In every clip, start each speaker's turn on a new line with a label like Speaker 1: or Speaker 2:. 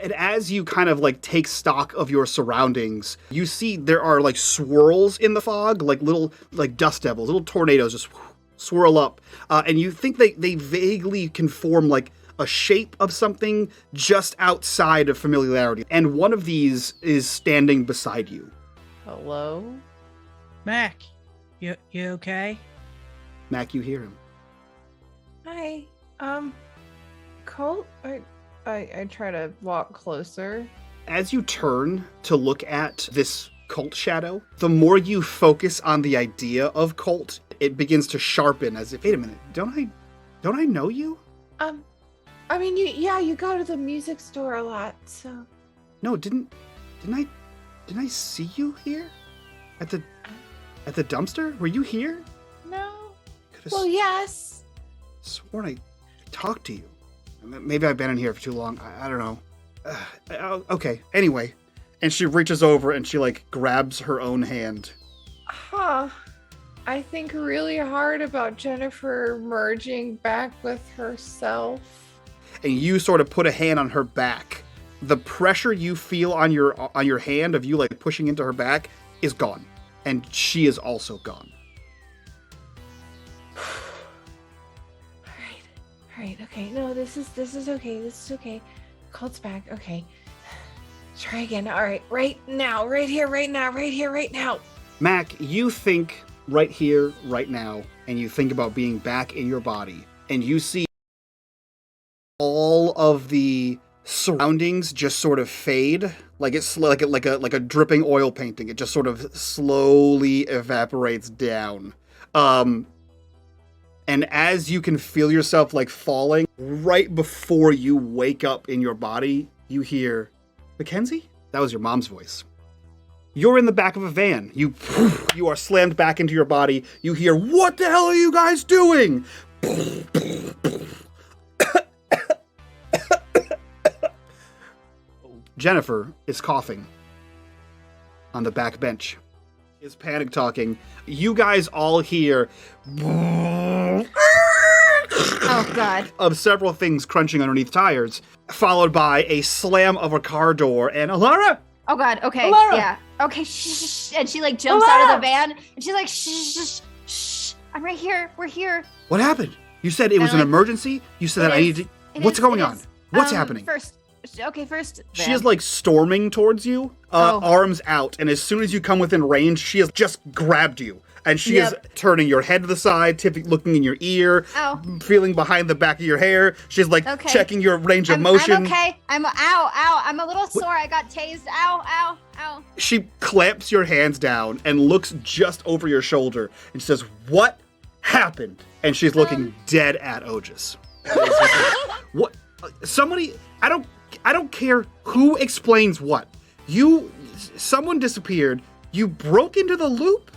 Speaker 1: And as you kind of like take stock of your surroundings, you see there are like swirls in the fog, like little like dust devils, little tornadoes just swirl up. And you think they vaguely can form like a shape of something just outside of familiarity. And one of these is standing beside you.
Speaker 2: Hello?
Speaker 3: Mac, you okay?
Speaker 1: Mac, you hear him.
Speaker 2: Hi. Colt? I try to walk closer.
Speaker 1: As you turn to look at this cult shadow, the more you focus on the idea of cult, it begins to sharpen as if, wait a minute, don't I know you?
Speaker 2: I mean, you go to the music store a lot, so.
Speaker 1: No, didn't I see you here? At the dumpster? Were you here?
Speaker 2: No.
Speaker 1: Could've
Speaker 2: Well, yes.
Speaker 1: sworn I talked to you. Maybe I've been in here for too long. I don't know. Okay, anyway. And she reaches over and she like grabs her own hand.
Speaker 2: Huh. I think really hard about Jennifer merging back with herself.
Speaker 1: And you sort of put a hand on her back. The pressure you feel on your hand of you like pushing into her back is gone. And she is also gone.
Speaker 2: All right, okay. No, this is okay. This is okay. Colt's back. Okay. Try again. All right, right now, right here, right now, right here, right now.
Speaker 1: Mac, you think right here, right now, and you think about being back in your body, and you see all of the surroundings just sort of fade, like it's like a dripping oil painting. It just sort of slowly evaporates down. And as you can feel yourself like falling, right before you wake up in your body, you hear, Mackenzie? That was your mom's voice. You're in the back of a van. You are slammed back into your body. You hear, what the hell are you guys doing? Jennifer is coughing on the back bench. Is panic talking. You guys all hear
Speaker 4: oh god
Speaker 1: of several things crunching underneath tires, followed by a slam of a car door and Alara!
Speaker 4: oh god okay
Speaker 1: Alara!
Speaker 4: Yeah okay shh, and she like jumps out of the van and she's like shh, I'm right here, we're here.
Speaker 1: What happened? You said it was an emergency? You said that I need to... What's going on? What's happening?
Speaker 4: First
Speaker 1: she is like storming towards you, arms out, and as soon as you come within range, she has just grabbed you. And she is turning your head to the side, looking in your ear, feeling behind the back of your hair. She's like checking your range of motion.
Speaker 4: I'm okay. I'm a little sore. I got tased. Ow.
Speaker 1: She clamps your hands down and looks just over your shoulder and says, what happened? And she's looking dead at Otis. What? Somebody, I don't care who explains what. Someone disappeared. You broke into the loop?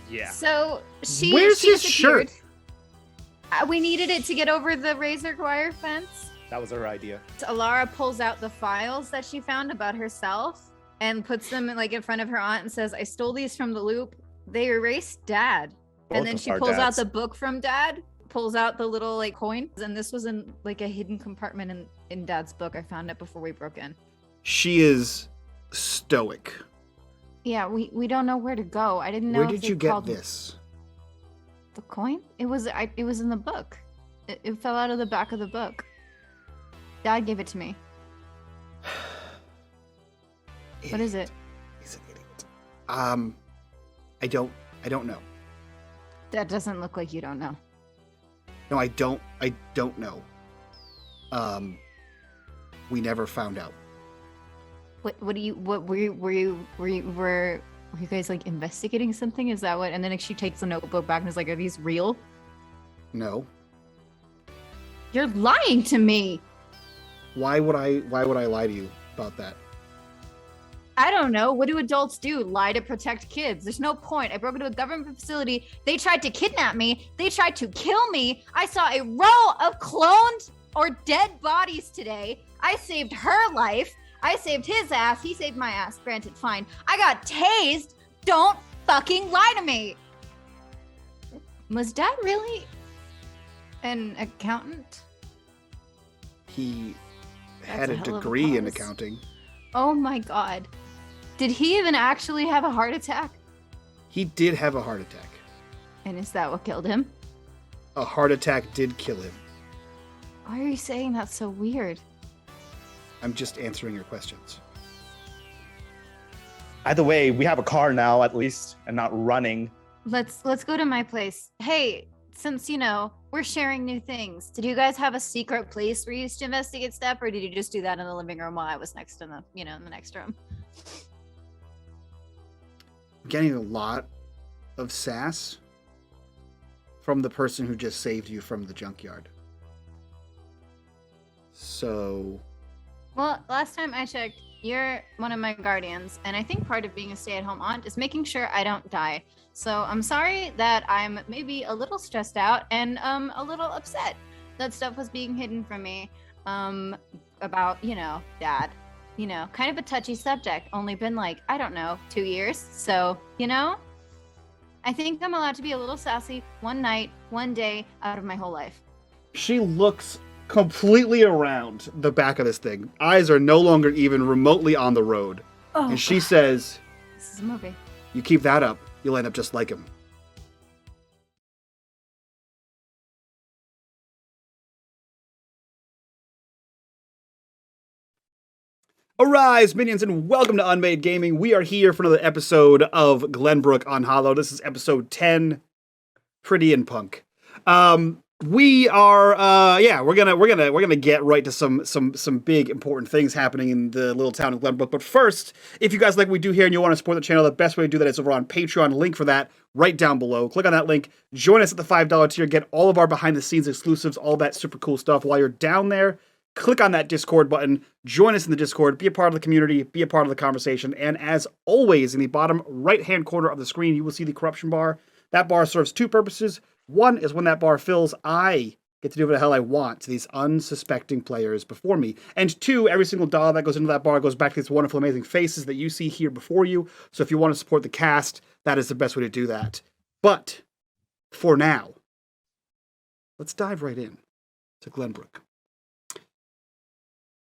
Speaker 5: Yeah.
Speaker 4: So
Speaker 1: Where's
Speaker 4: she
Speaker 1: his
Speaker 4: disappeared.
Speaker 1: shirt?
Speaker 4: We needed it to get over the razor wire fence.
Speaker 5: That was her idea.
Speaker 4: So Alara pulls out the files that she found about herself and puts them like in front of her aunt and says, I stole these from the loop. They erased Dad. And then she pulls out the book from Dad, pulls out the little like coin. And this was in like a hidden compartment in Dad's book. I found it before we broke in.
Speaker 1: She is stoic.
Speaker 4: Yeah, we don't know where to go. I didn't know.
Speaker 1: Where did you get this?
Speaker 4: The coin? It was in the book. It fell out of the back of the book. Dad gave it to me. What is it?
Speaker 1: He's an idiot. I don't know.
Speaker 4: That doesn't look like you don't know.
Speaker 1: No, I don't know. We never found out.
Speaker 4: What were you guys like investigating something? Is that what? And then she takes the notebook back and is like, are these real?
Speaker 1: No.
Speaker 4: You're lying to me.
Speaker 1: Why would I lie to you about that?
Speaker 4: I don't know. What do adults do? Lie to protect kids. There's no point. I broke into a government facility. They tried to kidnap me. They tried to kill me. I saw a row of cloned or dead bodies today. I saved her life. I saved his ass. He saved my ass. Granted, fine. I got tased. Don't fucking lie to me. Was Dad really an accountant?
Speaker 1: He had a
Speaker 4: hell of a
Speaker 1: degree in
Speaker 4: pause.
Speaker 1: accounting.
Speaker 4: Oh my god. Did he even actually have a heart attack?
Speaker 1: He did have a heart attack.
Speaker 4: And is that what killed him?
Speaker 1: A heart attack did kill him.
Speaker 4: Why are you saying that's so weird?
Speaker 1: I'm just answering your questions.
Speaker 5: Either way, we have a car now at least, and not running.
Speaker 4: Let's go to my place. Hey, since we're sharing new things, did you guys have a secret place where you used to investigate stuff, or did you just do that in the living room while I was next in the in the next room?
Speaker 1: Getting a lot of sass from the person who just saved you from the junkyard. So...
Speaker 4: Well, last time I checked, you're one of my guardians, and I think part of being a stay-at-home aunt is making sure I don't die. So I'm sorry that I'm maybe a little stressed out and a little upset that stuff was being hidden from me about, Dad. Kind of a touchy subject, only been 2 years. So, I think I'm allowed to be a little sassy one night, one day out of my whole life.
Speaker 1: She looks completely around the back of this thing. Eyes are no longer even remotely on the road.
Speaker 4: Oh,
Speaker 1: And she says,
Speaker 4: this is a movie.
Speaker 1: you keep that up, you'll end up just like him. Arise, minions, and welcome to unMadeGaming. We are here for another episode of Glenbrook Unhallowed. This is episode 10. Pretty and punk. We are we're gonna get right to some big important things happening in the little town of Glenbrook. But first, if you guys like what we do here and you want to support the channel, the best way to do that is over on Patreon. Link for that right down below. Click on that link. Join us at the $5 tier. Get all of our behind the scenes exclusives, all that super cool stuff. While you're down there, click on that Discord button. Join us in the Discord. Be a part of the community. Be a part of the conversation. And as always, in the bottom right hand corner of the screen, you will see the corruption bar. That bar serves two purposes. One is when that bar fills, I get to do what the hell I want to these unsuspecting players before me. And two, every single dollar that goes into that bar goes back to these wonderful, amazing faces that you see here before you. So if you want to support the cast, that is the best way to do that. But for now, let's dive right in to Glenbrook.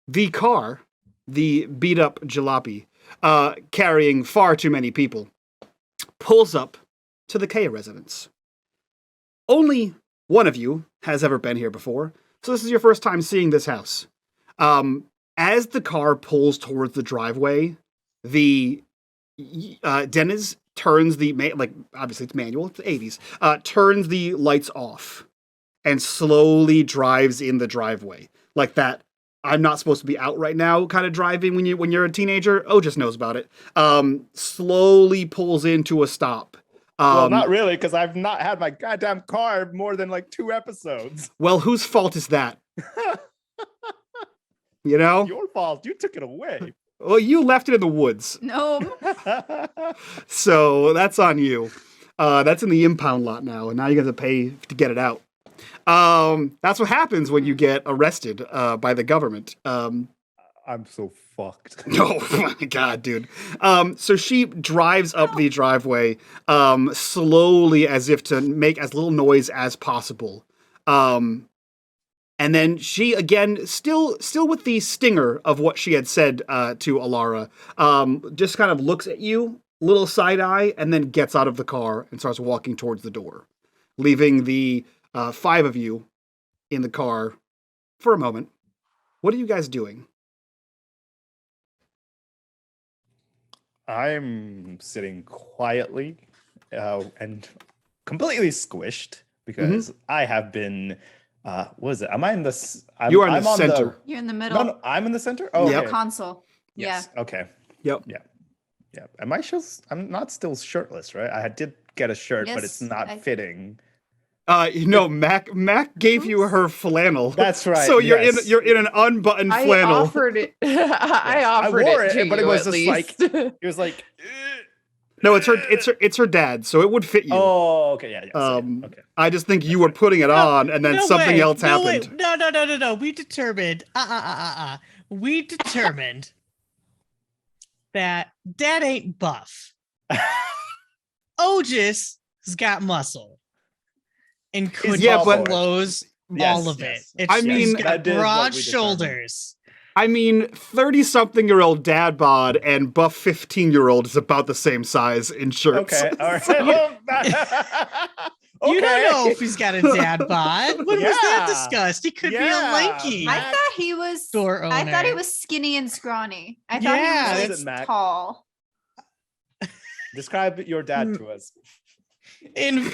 Speaker 1: The car, the beat-up jalopy, carrying far too many people, pulls up to the Kaya residence. Only one of you has ever been here before, so this is your first time seeing this house. As the car pulls towards the driveway, the Dennis turns the obviously it's manual, it's the 80s. Turns the lights off and slowly drives in the driveway like that. I'm not supposed to be out right now kind of driving when you're a teenager. Just knows about it. Slowly pulls into a stop.
Speaker 5: Well, not really, because I've not had my goddamn car more than 2 episodes.
Speaker 1: Well, whose fault is that?
Speaker 5: Your fault. You took it away.
Speaker 1: Well, you left it in the woods.
Speaker 4: No.
Speaker 1: So that's on you. That's in the impound lot now, and now you got to pay to get it out. That's what happens when you get arrested by the government.
Speaker 5: I'm so fucked.
Speaker 1: Oh my god, dude. So she drives up the driveway slowly as if to make as little noise as possible. And then she, again, still with the stinger of what she had said to Alara, just kind of looks at you, little side eye, and then gets out of the car and starts walking towards the door, leaving the 5 of you in the car for a moment. What are you guys doing?
Speaker 5: I'm sitting quietly and completely squished because I have been. What is it? Am I in this?
Speaker 1: You are in the center.
Speaker 4: You're in the middle.
Speaker 5: No, I'm in the center. Oh,
Speaker 1: Yep.
Speaker 5: okay.
Speaker 4: Console.
Speaker 5: Yes.
Speaker 4: Yeah.
Speaker 5: Okay.
Speaker 1: Yep.
Speaker 5: Yeah. Am I just? I'm not still shirtless, right? I did get a shirt, but it's
Speaker 4: Yes,
Speaker 5: not fitting.
Speaker 1: Mac gave you her flannel.
Speaker 5: That's right.
Speaker 1: So you're
Speaker 5: yes.
Speaker 1: in an unbuttoned
Speaker 2: I
Speaker 1: flannel.
Speaker 2: offered it. I offered
Speaker 5: wore
Speaker 2: it to
Speaker 5: but
Speaker 2: you
Speaker 5: it was
Speaker 2: at
Speaker 5: just
Speaker 2: least.
Speaker 5: it was like.
Speaker 1: No, it's her dad, so it would fit you.
Speaker 5: Oh, okay, yeah. Okay.
Speaker 1: I just think you were putting it on, and then something else happened.
Speaker 3: No. We determined. We determined that Dad ain't buff. Otis has got muscle and could
Speaker 1: Yeah, but-
Speaker 3: close
Speaker 5: Yes,
Speaker 3: all of
Speaker 5: yes.
Speaker 3: it. It's,
Speaker 1: I mean,
Speaker 3: he's
Speaker 5: that
Speaker 3: got
Speaker 5: is what
Speaker 3: broad
Speaker 5: we determined.
Speaker 3: shoulders.
Speaker 1: I mean, 30-something-year-old dad bod and buff 15-year-old is about the same size in shirts.
Speaker 5: Okay, all right.
Speaker 3: You don't
Speaker 5: Okay.
Speaker 3: know if he's got a dad bod. When was that
Speaker 5: Yeah.
Speaker 3: discussed? He could be a
Speaker 5: Yeah.
Speaker 3: lanky
Speaker 4: I thought he was.
Speaker 3: store owner.
Speaker 4: I thought he was skinny and scrawny. I thought
Speaker 3: Yeah.
Speaker 4: he was
Speaker 5: Listen,
Speaker 4: like
Speaker 5: Mac.
Speaker 4: tall.
Speaker 5: Describe your dad to us
Speaker 3: in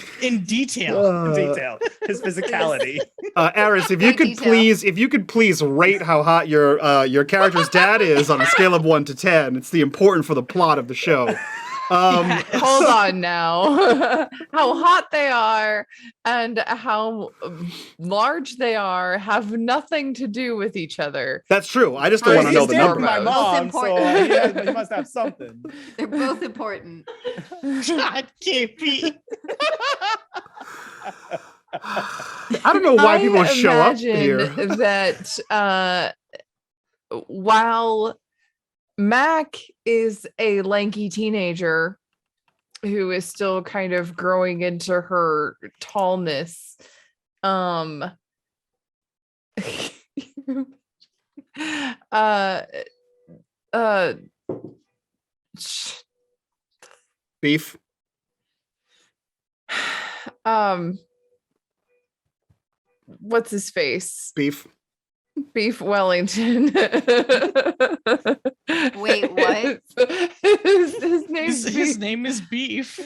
Speaker 3: detail.
Speaker 5: in detail. His physicality.
Speaker 1: Aris, if you
Speaker 4: Great
Speaker 1: could
Speaker 4: detail.
Speaker 1: please rate how hot your character's dad is on a scale of 1 to 10. It's the important for the plot of the show.
Speaker 2: Hold on now. How hot they are and how large they are have nothing to do with each other.
Speaker 1: That's true. I just don't want to
Speaker 5: He's
Speaker 1: know the
Speaker 5: dating
Speaker 1: number.
Speaker 5: my
Speaker 4: Both
Speaker 5: mom, so
Speaker 4: important.
Speaker 5: he must have something.
Speaker 4: They're both important.
Speaker 3: God, KP.
Speaker 1: I don't know why people show up here.
Speaker 2: That while Mac is a lanky teenager who is still kind of growing into her tallness,
Speaker 1: Beef.
Speaker 2: what's his face?
Speaker 1: Beef.
Speaker 2: Beef Wellington.
Speaker 4: Wait, what?
Speaker 2: His
Speaker 3: Name is Beef.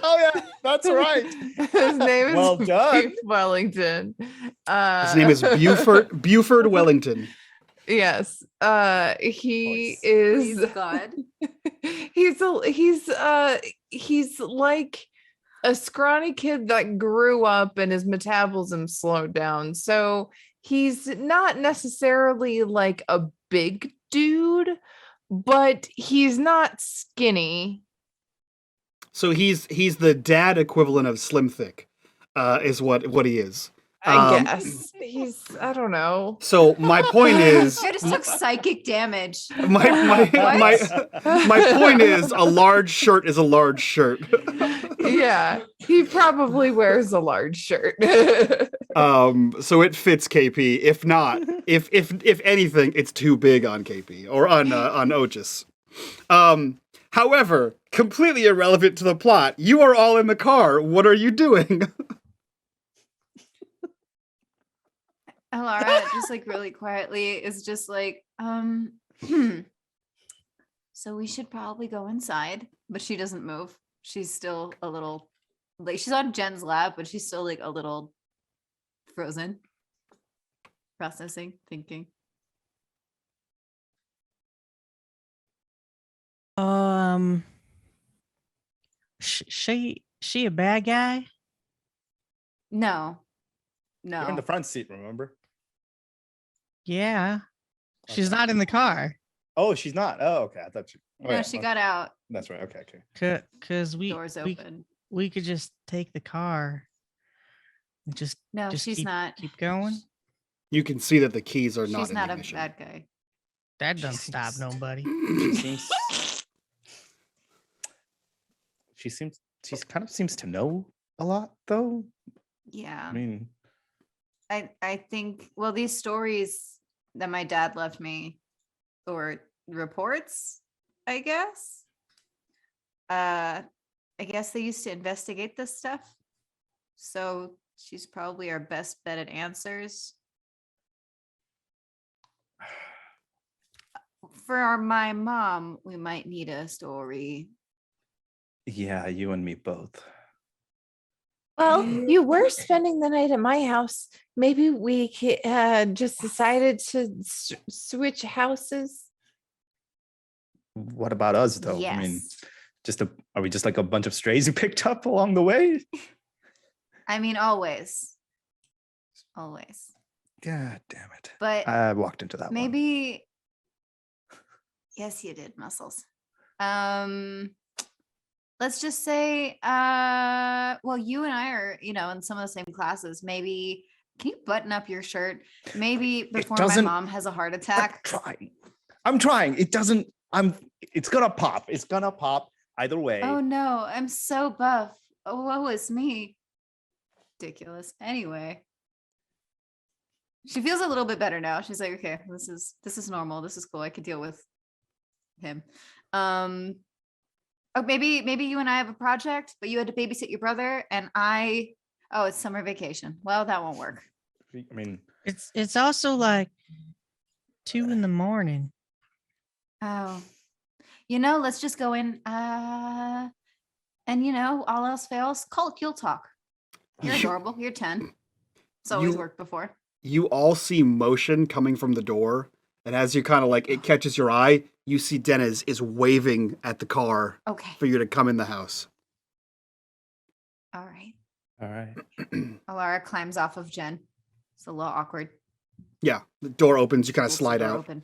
Speaker 5: Oh yeah, that's right.
Speaker 2: His name is
Speaker 5: Well done.
Speaker 2: Beef Wellington.
Speaker 1: His name is Buford Wellington.
Speaker 2: Yes. He
Speaker 5: Voice.
Speaker 2: is.
Speaker 4: Please God.
Speaker 2: He's like a scrawny kid that grew up and his metabolism slowed down. So he's not necessarily like a big dude, but he's not skinny.
Speaker 1: So he's the dad equivalent of Slim Thick, is what he is.
Speaker 2: I guess I don't know.
Speaker 1: So my point is,
Speaker 4: I just took psychic damage.
Speaker 1: my point is, a large shirt is a large shirt.
Speaker 2: Yeah, he probably wears a large shirt.
Speaker 1: So it fits KP. If not, if anything, it's too big on KP or on Otis. However, completely irrelevant to the plot. You are all in the car. What are you doing?
Speaker 4: Alara, just like really quietly, is just like, so we should probably go inside, but she doesn't move. She's still a little, like, she's on Jen's lap, but she's still like a little frozen, processing, thinking.
Speaker 3: She a bad guy?
Speaker 4: No,
Speaker 5: You're in the
Speaker 4: no.
Speaker 5: front seat, remember?
Speaker 3: Yeah. She's
Speaker 5: Okay.
Speaker 3: not in the car.
Speaker 5: Oh, she's not. Oh, okay. I thought she. Oh,
Speaker 4: No,
Speaker 5: yeah,
Speaker 4: she
Speaker 5: okay.
Speaker 4: got out.
Speaker 5: That's right. Okay, okay.
Speaker 3: Cause
Speaker 4: Doors open.
Speaker 3: we could just take the car and just
Speaker 4: No,
Speaker 3: just
Speaker 4: she's
Speaker 3: keep,
Speaker 4: not.
Speaker 3: keep going.
Speaker 1: You can see that the keys are not
Speaker 4: She's
Speaker 1: in
Speaker 4: not
Speaker 1: the
Speaker 4: a
Speaker 1: ignition.
Speaker 4: bad guy.
Speaker 3: That doesn't stop nobody.
Speaker 5: She kind of seems to know a lot, though.
Speaker 4: Yeah.
Speaker 5: I mean,
Speaker 4: I think, well, these stories that my dad left me, or reports, I guess. I guess they used to investigate this stuff. So she's probably our best bet at answers. For my mom, we might need a story.
Speaker 5: yeah, you and me both.
Speaker 2: Well, you were spending the night at my house. Maybe we just decided to switch houses.
Speaker 5: What about us, though?
Speaker 4: Yes.
Speaker 5: I mean, are we just like a bunch of strays you picked up along the way?
Speaker 4: I mean, always. Always.
Speaker 5: God damn it.
Speaker 4: But
Speaker 5: I walked into that one.
Speaker 4: maybe. Yes, you did, Muscles. Let's just say, well, you and I are, in some of the same classes. Maybe, can you button up your shirt? Maybe before my
Speaker 5: doesn't-
Speaker 4: mom has a heart attack.
Speaker 5: I'm trying. It doesn't. It's gonna pop. It's gonna pop either way.
Speaker 4: Oh no, I'm so buff. Oh, woe is me. Ridiculous. Anyway. She feels a little bit better now. She's like, okay, this is normal. This is cool. I could deal with him. Oh, maybe you and I have a project, but you had to babysit your brother, and it's summer vacation. Well, that won't work.
Speaker 5: I mean,
Speaker 3: It's also like 2 a.m.
Speaker 4: Oh, let's just go in. And all else fails, you'll talk. You're adorable. You're 10. It's always worked before.
Speaker 1: You all see motion coming from the door, and as you kind of like it catches your eye, you see Dennis is waving at the car for you to come in the house.
Speaker 4: All right.
Speaker 5: all right.
Speaker 4: Alara climbs off of Jen. It's a little awkward.
Speaker 1: Yeah, the door opens. You kind of
Speaker 4: Pulls the
Speaker 1: slide
Speaker 4: door
Speaker 1: out.
Speaker 4: open.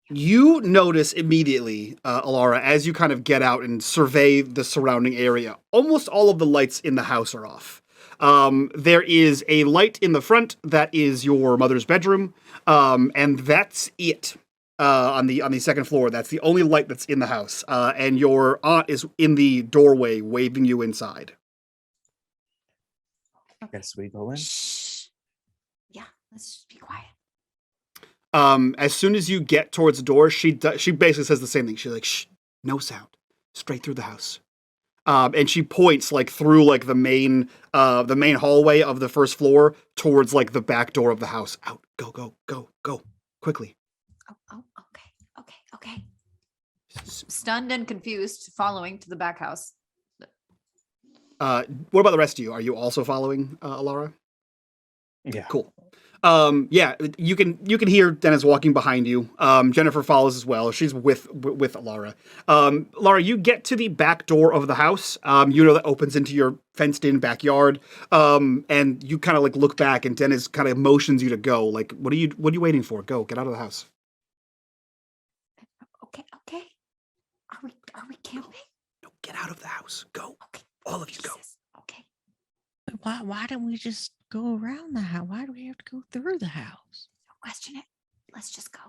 Speaker 1: You notice immediately, Alara, as you kind of get out and survey the surrounding area, almost all of the lights in the house are off. There is a light in the front that is your mother's bedroom, and that's it. On the second floor, that's the only light that's in the house. And your aunt is in the doorway waving you inside.
Speaker 5: Guess we go in.
Speaker 4: Shh. Yeah, let's just be quiet.
Speaker 1: As soon as you get towards the door, she basically says the same thing. She's like, "Shh, no sound, straight through the house." And she points like through like the main hallway of the first floor towards like the back door of the house. Out, go, quickly.
Speaker 4: Oh, okay. Stunned and confused, following to the back house.
Speaker 1: What about the rest of you? Are you also following Alara?
Speaker 5: Yeah.
Speaker 1: Cool. Yeah, you can hear Dennis walking behind you. Jennifer follows as well. She's with Laura. Laura, you get to the back door of the house. That opens into your fenced-in backyard. And you kind of like look back, and Dennis kind of motions you to go. Like, what are you waiting for? Go, get out of the house.
Speaker 4: Okay. Are we camping?
Speaker 1: No, get out of the house. Go.
Speaker 4: Okay.
Speaker 1: All of you go.
Speaker 4: Okay.
Speaker 3: Why don't we just go around the house? Why do we have to go through the house?
Speaker 4: Don't question it. Let's just go.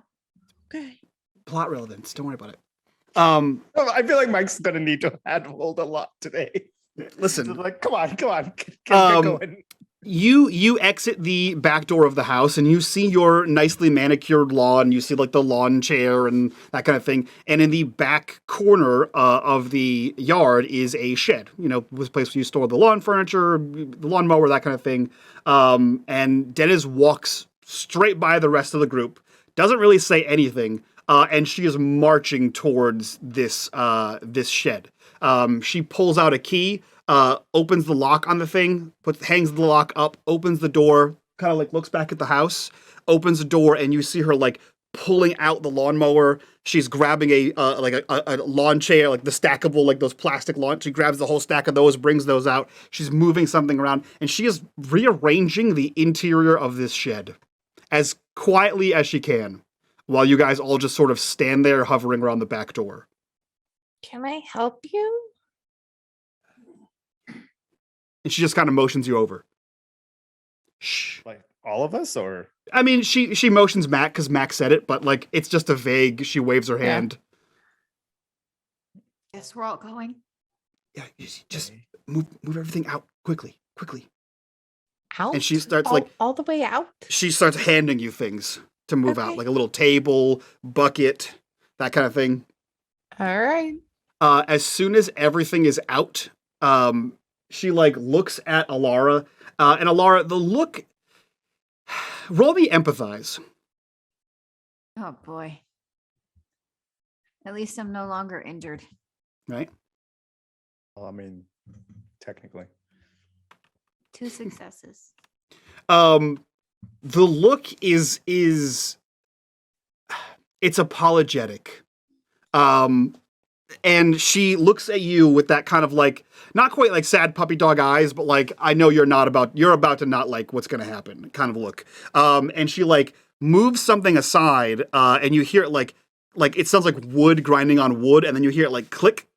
Speaker 3: Okay.
Speaker 1: Plot relevance. Don't worry about it.
Speaker 5: I feel like Mike's gonna need to handhold a lot today.
Speaker 1: Listen.
Speaker 5: Like, come on, get going.
Speaker 1: You exit the back door of the house and you see your nicely manicured lawn. You see like the lawn chair and that kind of thing. And in the back corner of the yard is a shed. This place where you store the lawn furniture, the lawnmower, that kind of thing. And Dennis walks straight by the rest of the group, doesn't really say anything, and she is marching towards this shed. She pulls out a key. Opens the lock on the thing, hangs the lock up, opens the door, kind of like looks back at the house, opens the door, and you see her like pulling out the lawnmower. She's grabbing a lawn chair, like the stackable, like those plastic lawn. She grabs the whole stack of those, brings those out. She's moving something around, and she is rearranging the interior of this shed as quietly as she can, while you guys all just sort of stand there hovering around the back door.
Speaker 2: Can I help you?
Speaker 1: And she just kind of motions you over. Shh.
Speaker 5: Like all of us, or
Speaker 1: I mean, she motions Mac because Mac said it, but like it's just a vague. She waves her hand.
Speaker 4: Guess we're all going.
Speaker 1: Yeah, just move everything out quickly.
Speaker 2: Out?
Speaker 1: And she starts
Speaker 2: all the way out.
Speaker 1: She starts handing you things to move out, like a little table, bucket, that kind of thing.
Speaker 2: All right.
Speaker 1: As soon as everything is out, she like looks at Alara, and Alara, the look. Roll me empathize.
Speaker 4: Oh boy. At least I'm no longer injured.
Speaker 1: Right.
Speaker 5: well, I mean, technically.
Speaker 4: 2 successes.
Speaker 1: The look is it's apologetic. And she looks at you with that kind of like, not quite like sad puppy dog eyes, but like, I know you're about to not like what's going to happen kind of look. And she like moves something aside, and you hear it like it sounds like wood grinding on wood. And then you hear it like click.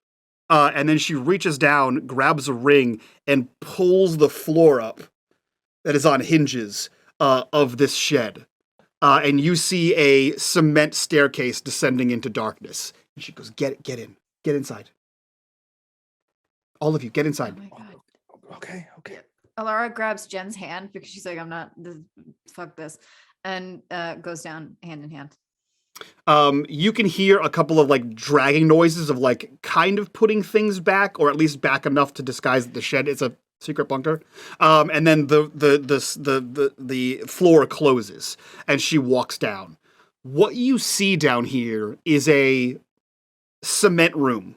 Speaker 1: And then she reaches down, grabs a ring and pulls the floor up that is on hinges, of this shed. And you see a cement staircase descending into darkness. And she goes, get in. Get inside. All of you, get inside.
Speaker 4: Oh my god.
Speaker 5: Okay.
Speaker 4: Alara grabs Jen's hand because she's like, fuck this, and goes down hand in hand.
Speaker 1: You can hear a couple of like dragging noises of like kind of putting things back, or at least back enough to disguise that the shed is a secret bunker. And then the floor closes, and she walks down. What you see down here is a cement room.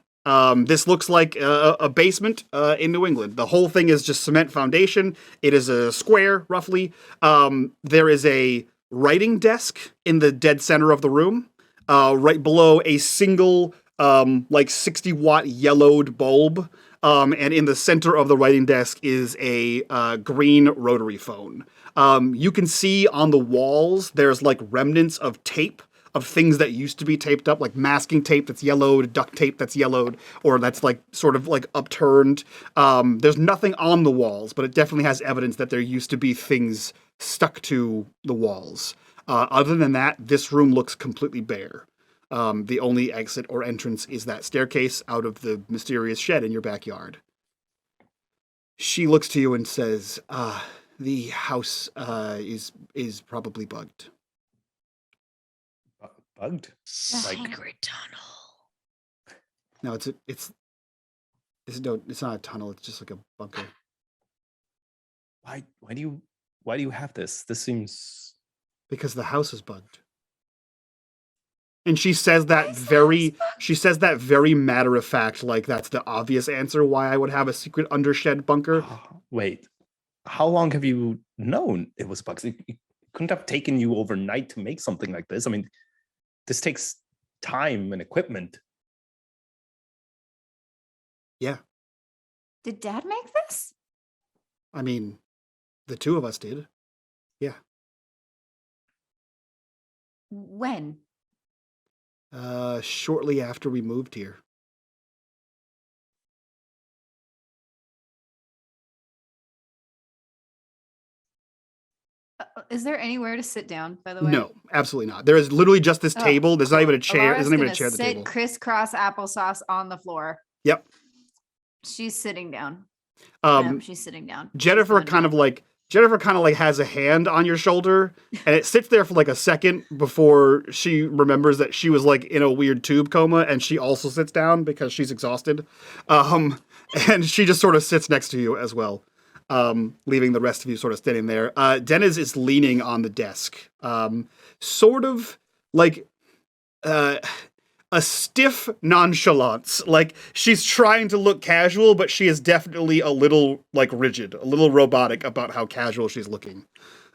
Speaker 1: This looks like a basement in New England. The whole thing is just cement foundation. It is a square, roughly. There is a writing desk in the dead center of the room, right below a single, like 60-watt yellowed bulb. And in the center of the writing desk is a green rotary phone. You can see on the walls, there's like remnants of tape, of things that used to be taped up, like masking tape that's yellowed, duct tape that's yellowed, or that's like sort of like upturned. There's nothing on the walls, but it definitely has evidence that there used to be things stuck to the walls. Other than that, this room looks completely bare. The only exit or entrance is that staircase out of the mysterious shed in your backyard. She looks to you and says, the house is probably bugged.
Speaker 5: Bugged?
Speaker 3: Secret tunnel.
Speaker 1: No, it's not a tunnel. It's just like a bunker.
Speaker 5: Why do you have this? This seems
Speaker 1: Because the house is bugged. And she says that very matter of fact, like that's the obvious answer why I would have a secret undershed bunker.
Speaker 5: Wait, how long have you known it was bugs? It couldn't have taken you overnight to make something like this. I mean, this takes time and equipment.
Speaker 1: Yeah.
Speaker 4: Did Dad make this?
Speaker 1: I mean, the two of us did. Yeah.
Speaker 4: When?
Speaker 1: Shortly after we moved here.
Speaker 4: Is there anywhere to sit down, by the way?
Speaker 1: No, absolutely not. There is literally just this table. There's not even a chair. There's not even a chair at the
Speaker 4: sit
Speaker 1: table.
Speaker 4: crisscross applesauce on the floor.
Speaker 1: Yep.
Speaker 4: She's sitting down. She's sitting down.
Speaker 1: Jennifer kind of like has a hand on your shoulder, and it sits there for like a second before she remembers that she was like in a weird tube coma, and she also sits down because she's exhausted. And she just sort of sits next to you as well, leaving the rest of you sort of standing there. Dennis is leaning on the desk, sort of like a stiff nonchalance. Like she's trying to look casual, but she is definitely a little like rigid, a little robotic about how casual she's looking.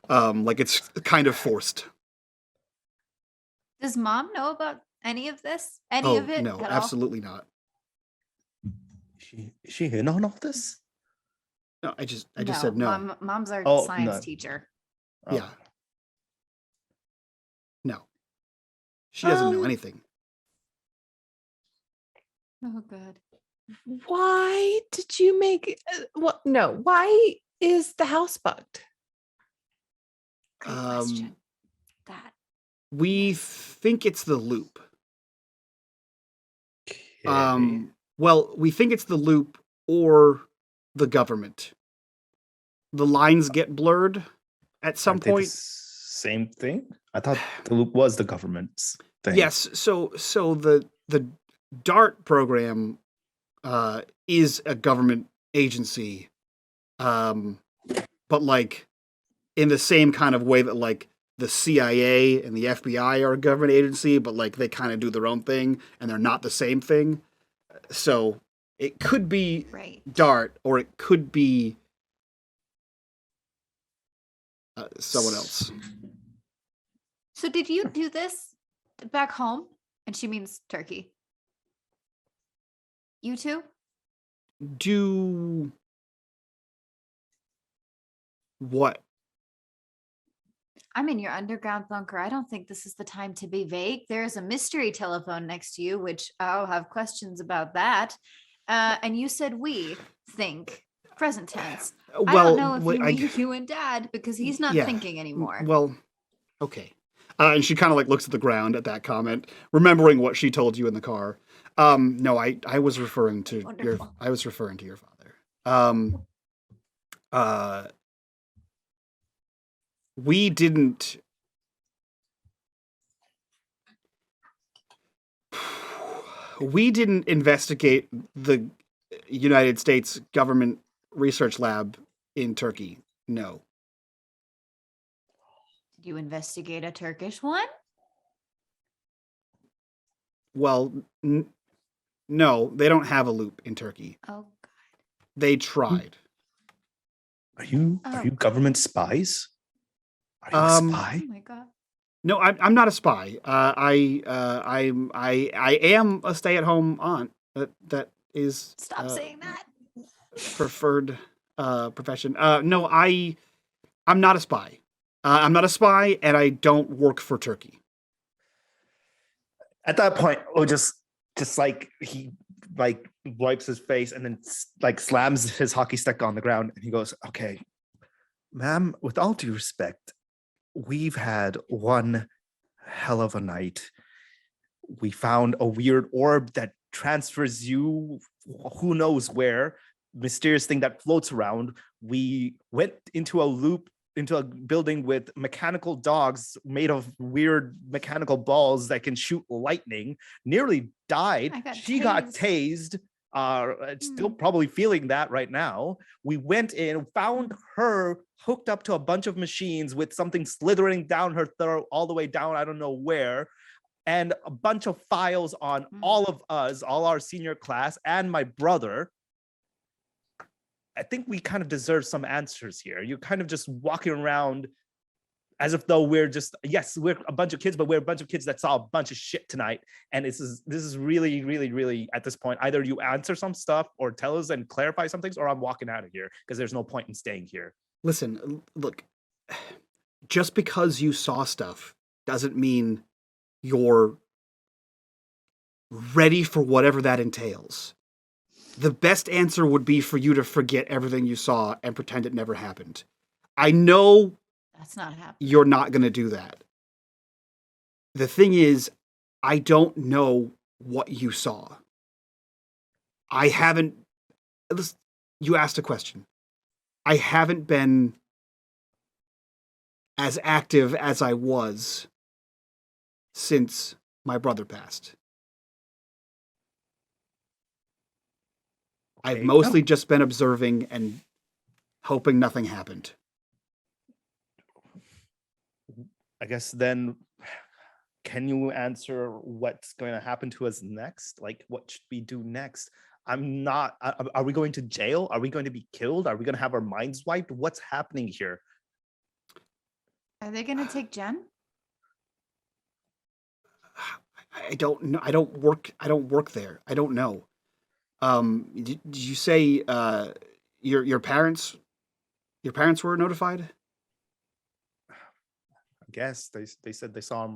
Speaker 1: Like it's kind of forced.
Speaker 4: Does Mom know about any of this? Any of it?
Speaker 1: No,
Speaker 4: at
Speaker 1: absolutely not.
Speaker 5: Is she in on all this?
Speaker 1: No, I just
Speaker 4: all?
Speaker 1: said no.
Speaker 4: Mom's our
Speaker 5: Oh,
Speaker 4: science
Speaker 5: no.
Speaker 4: teacher.
Speaker 5: Oh.
Speaker 1: Yeah. No. She doesn't know anything.
Speaker 4: Oh, good.
Speaker 2: Why did you make why is the house bugged?
Speaker 4: Great question. That.
Speaker 1: We think it's the loop.
Speaker 5: Okay.
Speaker 1: Well, we think it's the loop or the government. The lines get blurred at some
Speaker 5: Aren't they the
Speaker 1: point.
Speaker 5: same thing? I thought the loop was the government's thing.
Speaker 1: Yes, so the DART program is a government agency, but like in the same kind of way that like the CIA and the FBI are a government agency, but like they kind of do their own thing and they're not the same thing. So it could be
Speaker 4: Right.
Speaker 1: DART or it could be someone else.
Speaker 4: So did you do this back home? And she means Turkey. You two?
Speaker 1: Do what?
Speaker 4: I'm in your underground bunker. I don't think this is the time to be vague. There's a mystery telephone next to you, which I'll have questions about that. And you said we think present tense. I don't know if you mean you and Dad because he's not thinking anymore.
Speaker 1: Well, okay. And she kind of like looks at the ground at that comment, remembering what she told you in the car. No, I was referring to
Speaker 4: Wonderful.
Speaker 1: your father. Uh, we didn't. We didn't investigate the United States government research lab in Turkey. No.
Speaker 4: Did you investigate a Turkish one?
Speaker 1: Well, no, they don't have a loop in Turkey.
Speaker 4: Oh,
Speaker 1: They tried.
Speaker 5: Are you
Speaker 4: Oh.
Speaker 5: government spies? Are you a spy?
Speaker 4: oh my god.
Speaker 1: No, I'm not a spy. I am a stay-at-home aunt. That is
Speaker 4: Stop saying that.
Speaker 1: preferred profession. No, I'm not a spy. I'm not a spy, and I don't work for Turkey.
Speaker 5: At that point, just like he like wipes his face and then like slams his hockey stick on the ground and he goes, "Okay, ma'am, with all due respect, we've had one hell of a night. We found a weird orb that transfers you who knows where, mysterious thing that floats around. We went into a loop, into a building with mechanical dogs made of weird mechanical balls that can shoot lightning, nearly died. She got tased. Still probably feeling that right now. We went in, found her hooked up to a bunch of machines with something slithering down her throat all the way down, I don't know where, and a bunch of files on all of us, all our senior class, and my brother. I think we kind of deserve some answers here. You're kind of just walking around as if though we're just, yes, we're a bunch of kids, but we're a bunch of kids that saw a bunch of shit tonight. And this is really, really, really, at this point, either you answer some stuff or tell us and clarify some things, or I'm walking out of here because there's no point in staying here.
Speaker 1: Listen, look, just because you saw stuff doesn't mean you're ready for whatever that entails. The best answer would be for you to forget everything you saw and pretend it never happened. I know
Speaker 4: That's not happening.
Speaker 1: you're not going to do that. The thing is, I don't know what you saw. I haven't... You asked a question. I haven't been as active as I was since my brother passed. I've mostly just been observing and hoping nothing happened.
Speaker 5: I guess then, can you answer what's going to happen to us next? Like, what should we do next? I'm not, are we going to jail? Are we going to be killed? Are we going to have our minds wiped? What's happening here?
Speaker 4: Are they gonna take Jen?
Speaker 1: I don't know. I don't work there. I don't know. Did you say your parents were notified?
Speaker 5: I guess they said they saw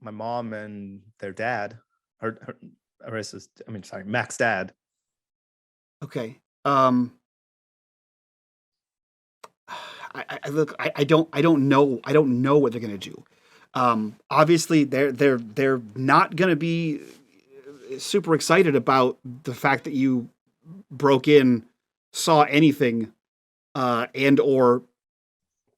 Speaker 5: my mom and their dad, Mac's dad.
Speaker 1: Okay. I look. I don't know. I don't know what they're gonna do. Obviously, they're not gonna be super excited about the fact that you broke in, saw anything, and or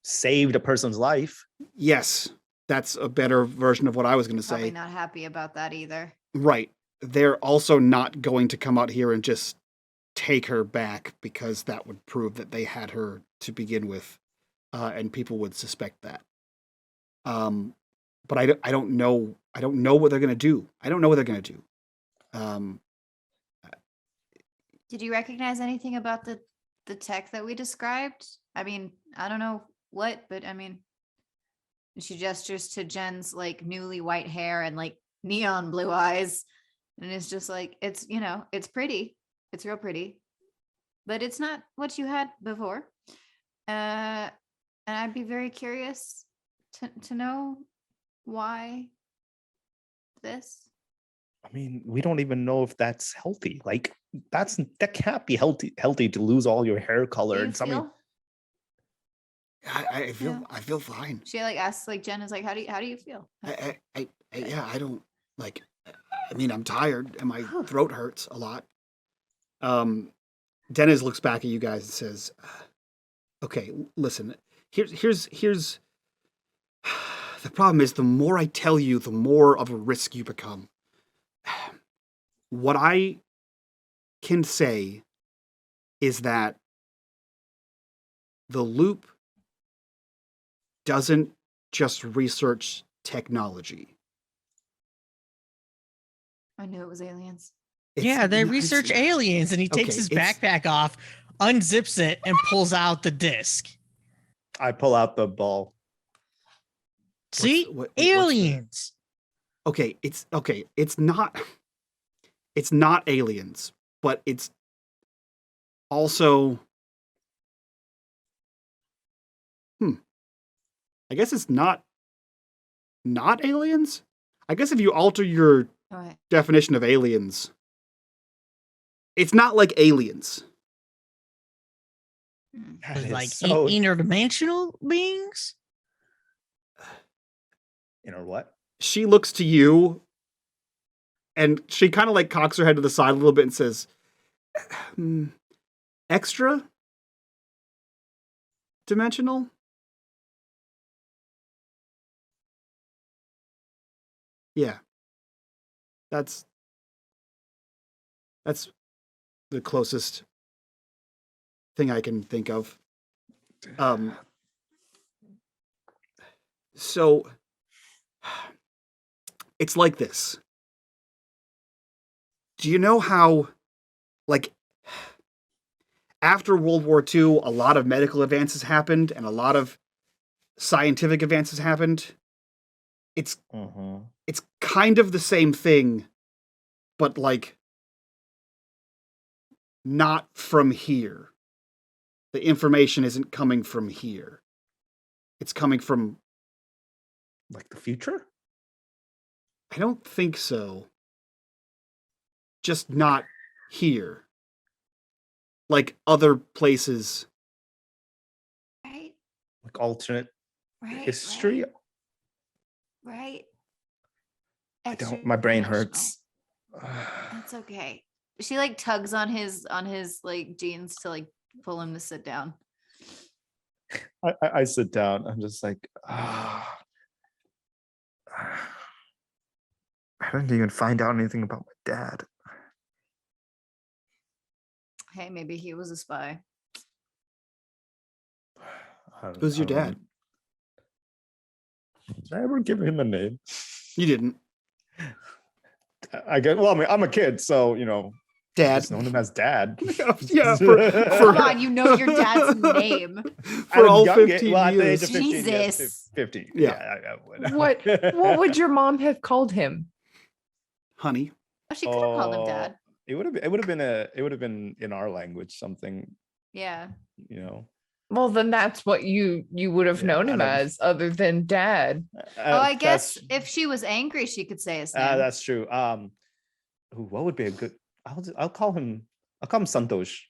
Speaker 5: saved a person's life.
Speaker 1: Yes, that's a better version of what I was going to say.
Speaker 4: Probably not happy about that either.
Speaker 1: Right. They're also not going to come out here and just take her back, because that would prove that they had her to begin with, and people would suspect that. But I don't know. I don't know what they're going to do. I don't know what they're going to do.
Speaker 4: Did you recognize anything about the tech that we described? I mean, I don't know what, but I mean, she gestures to Jen's like newly white hair and like neon blue eyes, and it's just like, it's, you know, it's pretty, it's real pretty, but it's not what you had before. And I'd be very curious to know why this.
Speaker 5: I mean, we don't even know if that's healthy. Like, that can't be healthy to lose all your hair color and something.
Speaker 1: I feel fine.
Speaker 4: She like asks, like, Jen is like, how do you feel?
Speaker 1: I don't like. I mean, I'm tired and my throat hurts a lot. Dennis looks back at you guys and says, Okay, listen. Here's the problem is the more I tell you, the more of a risk you become. What I can say is that the loop doesn't just research technology.
Speaker 4: I knew it was aliens.
Speaker 3: Yeah, they
Speaker 1: it's-
Speaker 3: research aliens, and he takes
Speaker 1: Okay,
Speaker 3: his
Speaker 1: it's-
Speaker 3: backpack off, unzips it, and pulls out the disc.
Speaker 5: I pull out the ball.
Speaker 3: See,
Speaker 1: what's the-
Speaker 3: aliens.
Speaker 1: Okay, it's not aliens, but it's also I guess it's not aliens? I guess if you alter your
Speaker 4: All right.
Speaker 1: definition of aliens, it's not like aliens.
Speaker 4: Hmm.
Speaker 5: That is
Speaker 3: Like
Speaker 5: so
Speaker 3: interdimensional beings.
Speaker 5: what?
Speaker 1: She looks to you and she kind of like cocks her head to the side a little bit and says, extra dimensional? Yeah. That's the closest thing I can think of. So it's like this. Do you know how, like, after World War II, a lot of medical advances happened and a lot of scientific advances happened? It's kind of the same thing, but like not from here. The information isn't coming from here. It's coming from...
Speaker 5: Like the future?
Speaker 1: I don't think so. Just not here. Like other places.
Speaker 4: Right.
Speaker 5: Like alternate
Speaker 4: Right.
Speaker 5: history?
Speaker 4: Right.
Speaker 5: I don't. My brain hurts.
Speaker 4: That's okay. She like tugs on his like jeans to like pull him to sit down.
Speaker 5: I sit down. I'm just like, I didn't even find out anything about my dad.
Speaker 4: Hey, maybe he was a spy.
Speaker 1: Who's your dad?
Speaker 5: Did I ever give him a name?
Speaker 1: You didn't.
Speaker 5: I get. Well, I mean, I'm a kid, so
Speaker 1: Dad.
Speaker 5: just known him as Dad.
Speaker 1: Yeah,
Speaker 4: Come on, you know your dad's name.
Speaker 1: for all
Speaker 5: At a young
Speaker 1: 15
Speaker 5: well, at the
Speaker 1: years.
Speaker 5: age of 15, yes,
Speaker 4: Jesus.
Speaker 5: 15.
Speaker 1: Yeah.
Speaker 5: I would.
Speaker 2: What would your mom have called him?
Speaker 1: Honey.
Speaker 4: Oh, she could have called him dad.
Speaker 5: It would have been in our language something,
Speaker 4: Yeah.
Speaker 2: Well, then that's what you would have
Speaker 5: Yeah,
Speaker 2: known
Speaker 5: I
Speaker 2: him
Speaker 5: don't-
Speaker 2: as, other than dad.
Speaker 4: Oh, I guess
Speaker 5: that's-
Speaker 4: if she was angry, she could say his name.
Speaker 5: that's true. What would be a good? I'll call him Santosh.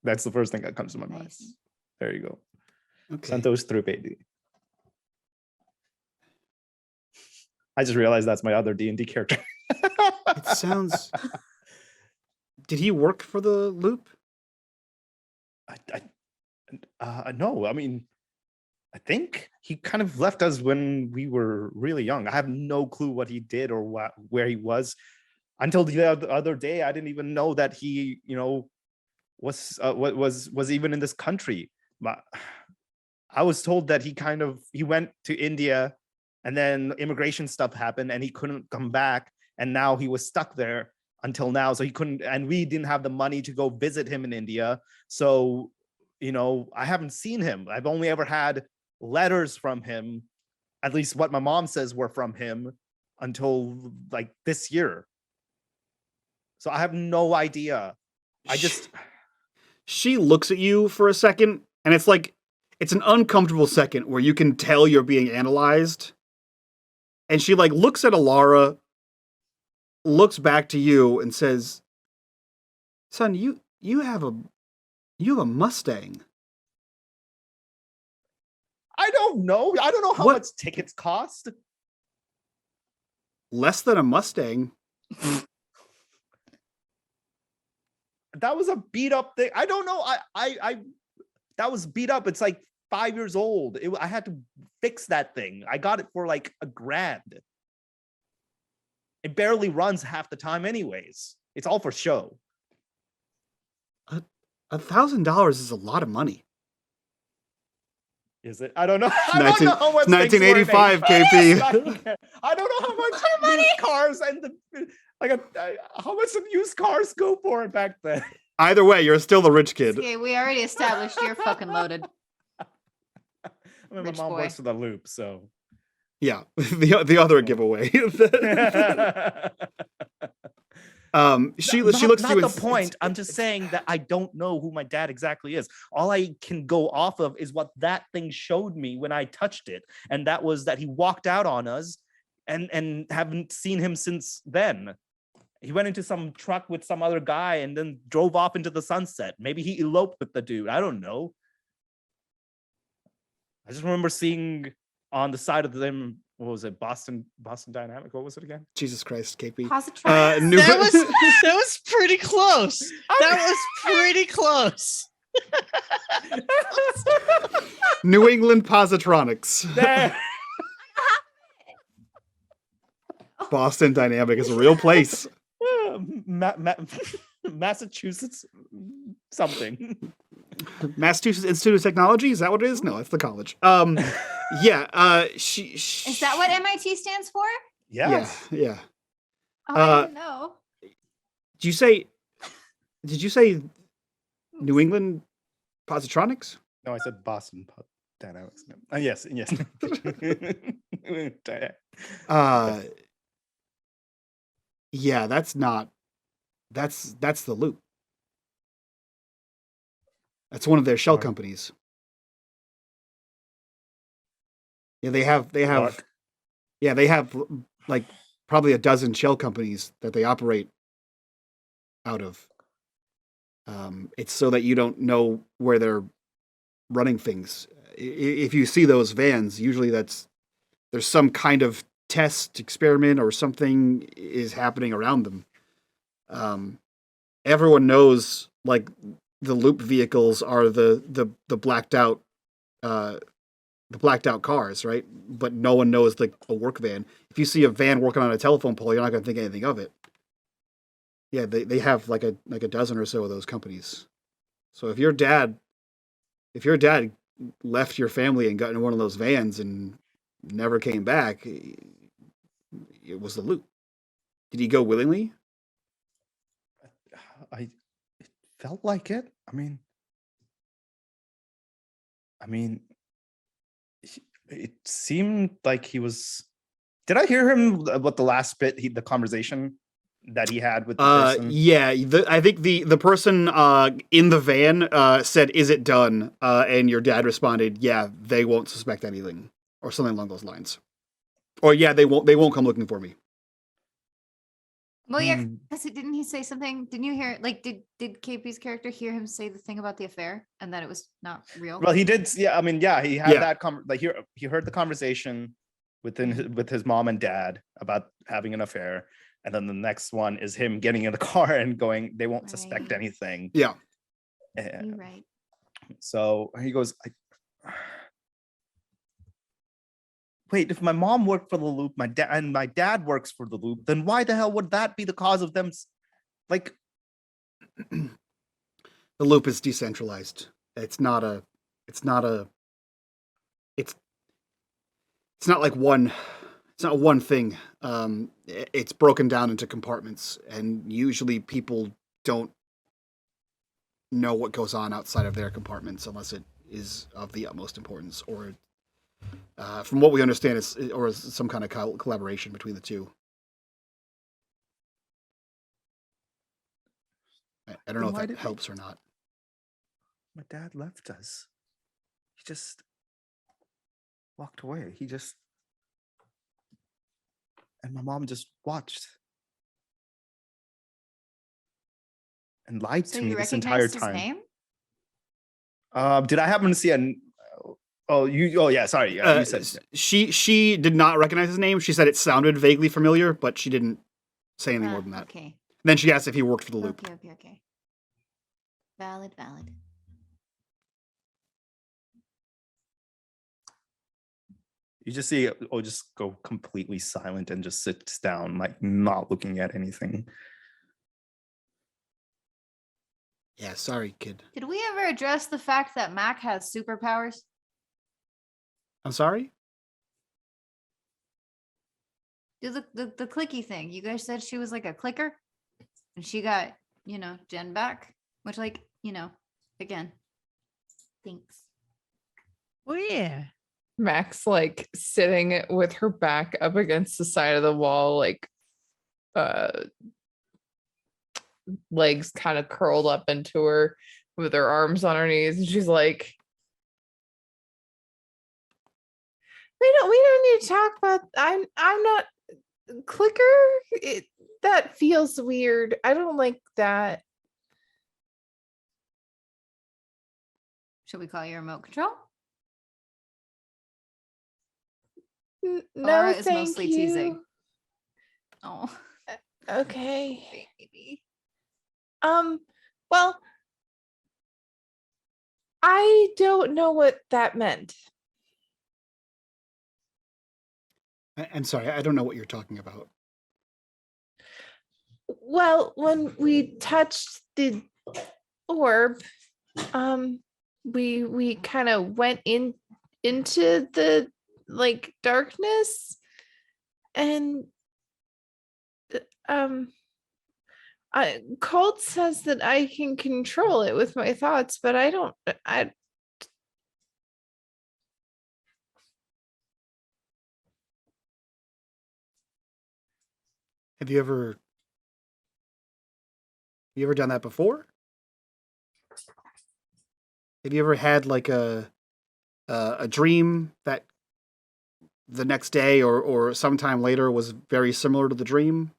Speaker 5: That's the first thing that comes to my mind.
Speaker 4: Nice.
Speaker 5: There you go,
Speaker 1: Okay.
Speaker 5: Santosh Tripedi. I just realized that's my other D&D character.
Speaker 1: It sounds... Did he work for the loop?
Speaker 5: No, I mean, I think he kind of left us when we were really young. I have no clue what he did or where he was until the other day. I didn't even know that he, was even in this country. I was told that he went to India, and then immigration stuff happened, and he couldn't come back, and now he was stuck there until now. So he couldn't, and we didn't have the money to go visit him in India. So I haven't seen him. I've only ever had letters from him, at least what my mom says were from him, until like this year. So I have no idea.
Speaker 1: She looks at you for a second, and it's like, it's an uncomfortable second where you can tell you're being analyzed. And she like looks at Alara, looks back to you, and says, "Son, you have a Mustang."
Speaker 5: I don't know. I don't know how much tickets cost.
Speaker 1: Less than a Mustang.
Speaker 5: That was a beat up thing. I don't know. that was beat up. It's like 5 years old. I had to fix that thing. I got it for like $1,000. It barely runs half the time anyways. It's all for show.
Speaker 1: $1,000 is a lot of money.
Speaker 5: Is it? I don't know. I don't know how much
Speaker 1: 1985, KP.
Speaker 5: I don't know how much used cars and how much some used cars go for back then.
Speaker 1: Either way, you're still the rich kid.
Speaker 4: Okay, we already established you're fucking loaded.
Speaker 5: I mean, my
Speaker 4: Rich
Speaker 5: mom
Speaker 4: boy.
Speaker 5: works for the Loop, so.
Speaker 1: Yeah, the other giveaway. She looks
Speaker 5: not
Speaker 1: to you.
Speaker 5: the point. I'm just saying that I don't know who my dad exactly is. All I can go off of is what that thing showed me when I touched it, and that was that he walked out on us, and haven't seen him since then. He went into some truck with some other guy and then drove off into the sunset. Maybe he eloped with the dude. I don't know. I just remember seeing on the side of them, what was it, Boston Dynamic? What was it again?
Speaker 1: Jesus Christ, KP.
Speaker 4: Positron.
Speaker 3: That was pretty close. That was pretty close.
Speaker 1: New England Positronics. Boston Dynamic is a real place.
Speaker 5: Massachusetts something.
Speaker 1: Massachusetts Institute of Technology, is that what it is? No, that's the college. She
Speaker 4: Is that what MIT stands for?
Speaker 5: Yeah.
Speaker 1: Yeah.
Speaker 4: Oh, I didn't know.
Speaker 1: Did you say New England Positronics?
Speaker 5: No, I said Boston Dynamics. Yes.
Speaker 1: Yeah, that's the Loop. That's one of their shell companies. Yeah, they have like probably a dozen shell companies that they operate out of. It's so that you don't know where they're running things. If you see those vans, usually there's some kind of test experiment or something is happening around them. Everyone knows like the Loop vehicles are the blacked out cars, right? But no one knows like a work van. If you see a van working on a telephone pole, you're not going to think anything of it. Yeah, they have like a dozen or so of those companies. So if your dad left your family and got in one of those vans and never came back, it was the Loop. Did he go willingly?
Speaker 5: It felt like it. I mean, it seemed like he was. Did I hear him about the last bit? The conversation that he had with the person.
Speaker 1: Yeah, I think the person in the van said, "Is it done?" And your dad responded, "Yeah, they won't suspect anything," or something along those lines. Or yeah, they won't come looking for me.
Speaker 4: Well, yeah, because didn't he say something? Didn't you hear? Like, did KP's character hear him say the thing about the affair and that it was not real?
Speaker 5: Well, he did. Yeah, I mean, yeah, he had that. He heard the conversation with his mom and dad about having an affair, and then the next one is him getting in the car and going, "They won't suspect anything."
Speaker 1: Yeah,
Speaker 4: you're right.
Speaker 5: So he goes, wait, if my mom worked for the Loop, my dad works for the Loop, then why the hell would that be the cause of them? Like,
Speaker 1: the Loop is decentralized. It's not like one. It's not one thing. It's broken down into compartments, and usually people don't know what goes on outside of their compartments unless it is of the utmost importance, or from what we understand, it's some kind of collaboration between the two. I don't know if that helps or not.
Speaker 5: My dad left us. He just walked away. And my mom just watched and lied to me this entire time.
Speaker 4: His name?
Speaker 5: Did I happen to see sorry. You said
Speaker 1: she did not recognize his name. She said it sounded vaguely familiar, but she didn't say anything more than that.
Speaker 4: Okay.
Speaker 1: Then she asked if he worked for the Loop.
Speaker 4: Okay. Valid.
Speaker 5: You just see O just go completely silent and just sits down, like not looking at anything.
Speaker 1: Yeah, sorry, kid.
Speaker 4: Did we ever address the fact that Mac has superpowers?
Speaker 1: I'm sorry?
Speaker 4: Do the clicky thing. You guys said she was like a clicker, and she got Jen back, which again, thanks.
Speaker 3: Well, yeah.
Speaker 2: Max like sitting with her back up against the side of the wall, like legs kind of curled up into her with her arms on her knees, and she's like, we don't need to talk about I'm not clicker. That feels weird. I don't like that.
Speaker 4: Should we call you remote control?
Speaker 2: No,
Speaker 4: Laura is
Speaker 2: thank
Speaker 4: mostly
Speaker 2: you.
Speaker 4: teasing. Oh,
Speaker 2: Okay.
Speaker 4: baby.
Speaker 2: Well, I don't know what that meant.
Speaker 1: I'm sorry, I don't know what you're talking about.
Speaker 2: Well, when we touched the orb, we kind of went into the like darkness, and Colt says that I can control it with my thoughts, but I don't.
Speaker 1: Have you ever done that before? Have you ever had like a dream that the next day or sometime later was very similar to the dream?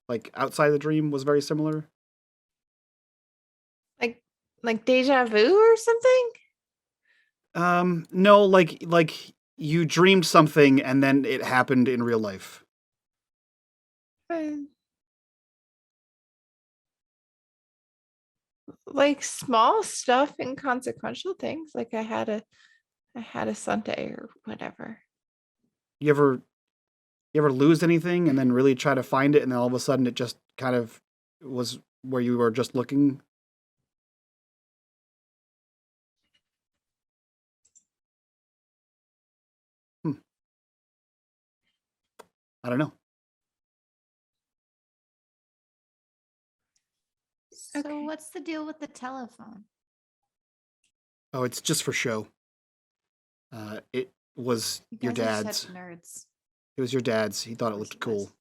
Speaker 1: Like outside the dream was very similar?
Speaker 2: Like deja vu or something?
Speaker 1: No, like you dreamed something and then it happened in real life.
Speaker 2: Like small stuff, inconsequential things. Like I had a Sunday or whatever.
Speaker 1: You ever lose anything and then really try to find it and then all of a sudden it just kind of was where you were just looking? I don't know.
Speaker 4: So
Speaker 2: Okay.
Speaker 4: what's the deal with the telephone?
Speaker 1: Oh, it's just for show. It was
Speaker 4: You
Speaker 1: your
Speaker 4: guys are
Speaker 1: dad's.
Speaker 4: such nerds.
Speaker 1: It was your dad's. He thought it
Speaker 4: Of
Speaker 1: looked
Speaker 4: course he
Speaker 1: cool.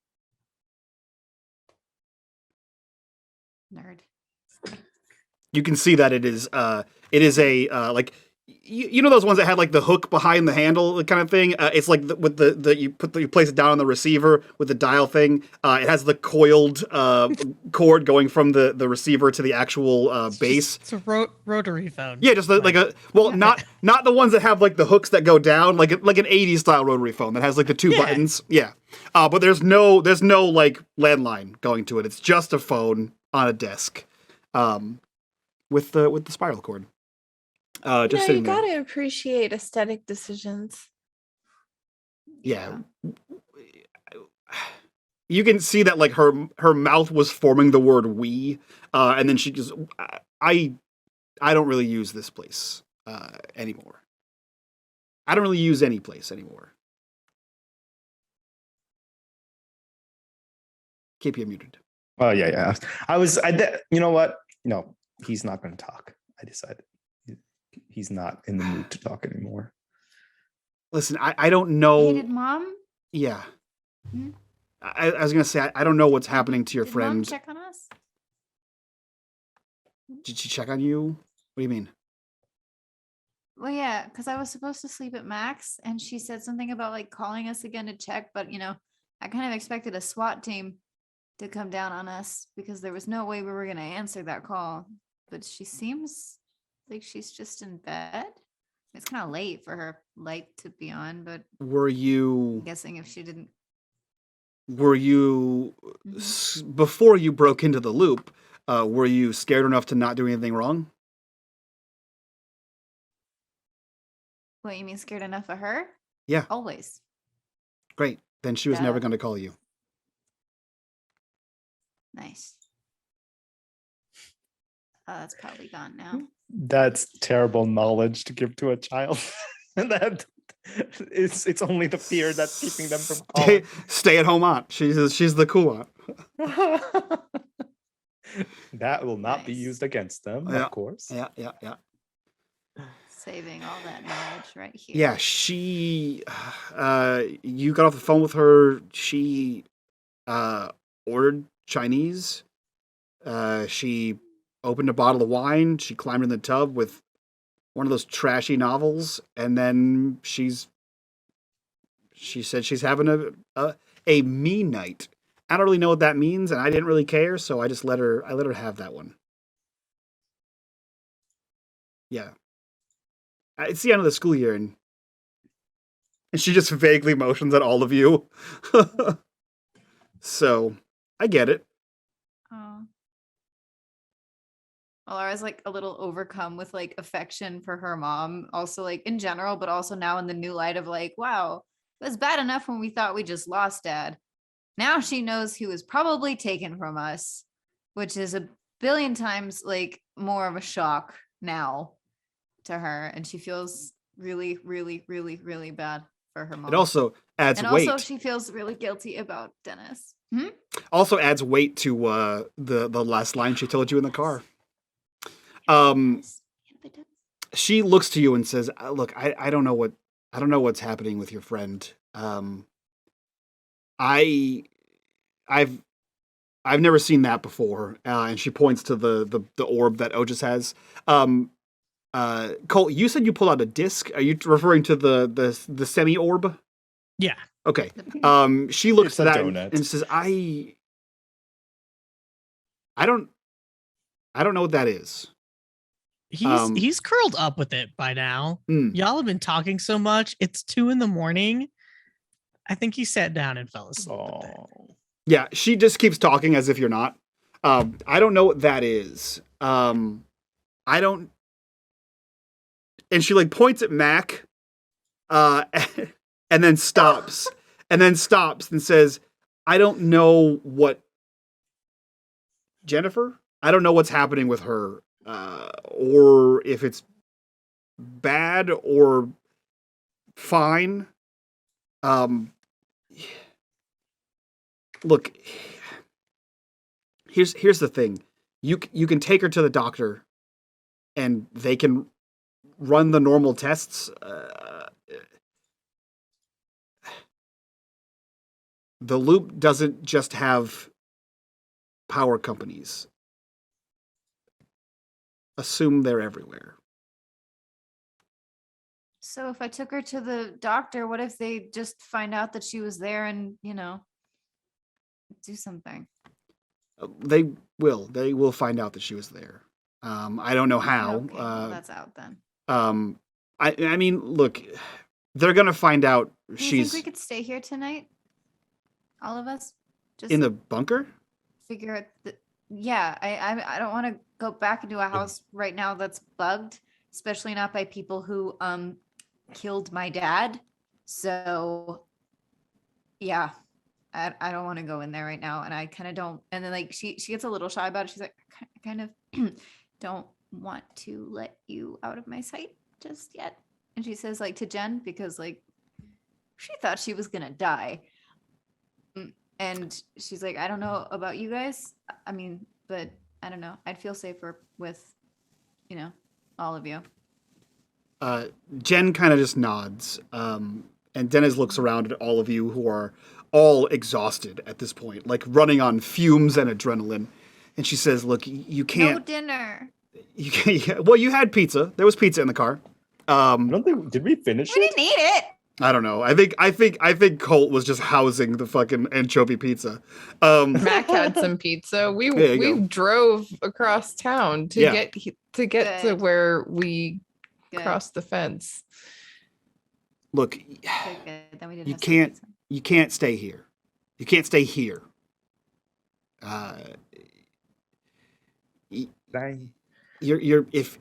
Speaker 4: was. Nerd.
Speaker 1: You can see that it is a like you know those ones that had like the hook behind the handle kind of thing. It's like with the you place it down on the receiver with the dial thing. It has the coiled cord going from the receiver to the actual base.
Speaker 3: It's a rotary phone.
Speaker 1: Yeah, just like a not the ones that have like the hooks that go down like an 80s style rotary phone that has like the two buttons. Yeah, but there's no like landline going to it. It's just a phone on a desk, with the spiral cord. Just
Speaker 2: You
Speaker 1: sitting there.
Speaker 2: gotta appreciate aesthetic decisions.
Speaker 1: Yeah. You can see that like her mouth was forming the word "we," and then she goes, "I don't really use this place anymore. I don't really use any place anymore." Keep you muted.
Speaker 5: Oh yeah. You know what? No, he's not going to talk. I decided he's not in the mood to talk anymore.
Speaker 1: Listen, I don't know.
Speaker 4: Hated mom?
Speaker 1: Yeah.
Speaker 4: Hmm?
Speaker 1: I was gonna say I don't know what's happening to your
Speaker 4: Did
Speaker 1: friend.
Speaker 4: mom check on us?
Speaker 1: Did she check on you? What do you mean?
Speaker 4: Well, yeah, because I was supposed to sleep at Max, and she said something about like calling us again to check, but I kind of expected a SWAT team to come down on us because there was no way we were going to answer that call. But she seems like she's just in bed. It's kind of late for her light to be on, but
Speaker 1: Were
Speaker 4: I'm
Speaker 1: you
Speaker 4: guessing if she didn't.
Speaker 1: before you broke into the loop? Were you scared enough to not do anything wrong?
Speaker 4: What, you mean scared enough of her?
Speaker 1: Yeah.
Speaker 4: Always.
Speaker 1: Great. Then she was
Speaker 4: Yeah.
Speaker 1: never going to call you.
Speaker 4: Nice. Oh, that's probably gone now.
Speaker 5: That's terrible knowledge to give to a child. That it's only the fear that's keeping them from calling.
Speaker 1: Stay at home aunt. She's the cool aunt.
Speaker 5: That will not be
Speaker 4: Nice.
Speaker 5: used against them,
Speaker 1: Yeah.
Speaker 5: of course.
Speaker 1: Yeah.
Speaker 4: Saving all that knowledge right here.
Speaker 1: Yeah, she you got off the phone with her. She ordered Chinese. She opened a bottle of wine. She climbed in the tub with one of those trashy novels, and then she said she's having a me night. I don't really know what that means, and I didn't really care, so I just let her have that one. Yeah. It's the end of the school year, and she just vaguely motions at all of you. So, I get it.
Speaker 4: Oh. Well, Laura's like a little overcome with like affection for her mom, also like in general, but also now in the new light of like, wow, it was bad enough when we thought we just lost dad. Now she knows he was probably taken from us, which is a billion times like more of a shock now to her. And she feels really, really, really, really bad for her mom.
Speaker 1: It also adds
Speaker 4: and
Speaker 1: weight.
Speaker 4: also she feels really guilty about Dennis.
Speaker 1: Also adds weight to the last line she told you in the car. She looks to you and says, "Look, I don't know what's happening with your friend. I've never seen that before." And she points to the orb that Otis has. Colt, you said you pulled out a disc. Are you referring to the semi orb?
Speaker 3: Yeah.
Speaker 1: Okay. She looks
Speaker 5: It's
Speaker 1: at
Speaker 5: a
Speaker 1: that
Speaker 5: donut.
Speaker 1: and says, I don't know what that is.
Speaker 3: He's curled up with it by now. Y'all have been talking so much. It's 2 a.m. I think he sat down and fell asleep. with it.
Speaker 5: Oh.
Speaker 1: Yeah, she just keeps talking as if you're not. I don't know what that is. I don't. And she like points at Mac, and then stops, and says, "I don't know what Jennifer. I don't know what's happening with her, or if it's bad or fine. Look, here's the thing. You can take her to the doctor, and they can run the normal tests. The loop doesn't just have power companies. Assume they're everywhere."
Speaker 4: So if I took her to the doctor, what if they just find out that she was there and, do something?
Speaker 1: They will find out that she was there. I don't know how.
Speaker 4: Okay, well, that's out then.
Speaker 1: I mean, look, they're gonna find out
Speaker 4: Do you
Speaker 1: she's
Speaker 4: think we could stay here tonight? All of us? Just
Speaker 1: in the bunker.
Speaker 4: figure out yeah, I don't want to go back into a house right now that's bugged, especially not by people who killed my dad. So yeah, I don't want to go in there right now, and I kind of don't. And then like she gets a little shy about it. She's like, I kind of don't want to let you out of my sight just yet. And she says like to Jen, because like she thought she was gonna die. And she's like, I don't know about you guys. I mean, but I don't know. I'd feel safer with, all of you.
Speaker 1: Jen kind of just nods, and Dennis looks around at all of you who are all exhausted at this point, like running on fumes and adrenaline. And she says, "Look, you can't."
Speaker 4: No dinner.
Speaker 1: You can't. Well, you had pizza. There was pizza in the car.
Speaker 5: I don't think, did we finish
Speaker 4: We
Speaker 5: it?
Speaker 4: didn't eat it.
Speaker 1: I don't know. I think Colt was just housing the fucking anchovy pizza.
Speaker 2: Mac had some pizza. We
Speaker 1: There you go.
Speaker 2: drove across town to
Speaker 1: Yeah.
Speaker 2: get to
Speaker 4: Good.
Speaker 2: where we
Speaker 4: Good.
Speaker 2: crossed the fence.
Speaker 1: Look,
Speaker 4: Good. Then we didn't
Speaker 1: you
Speaker 4: have some
Speaker 1: can't.
Speaker 4: pizza.
Speaker 1: You can't stay here. You can't stay here. You're if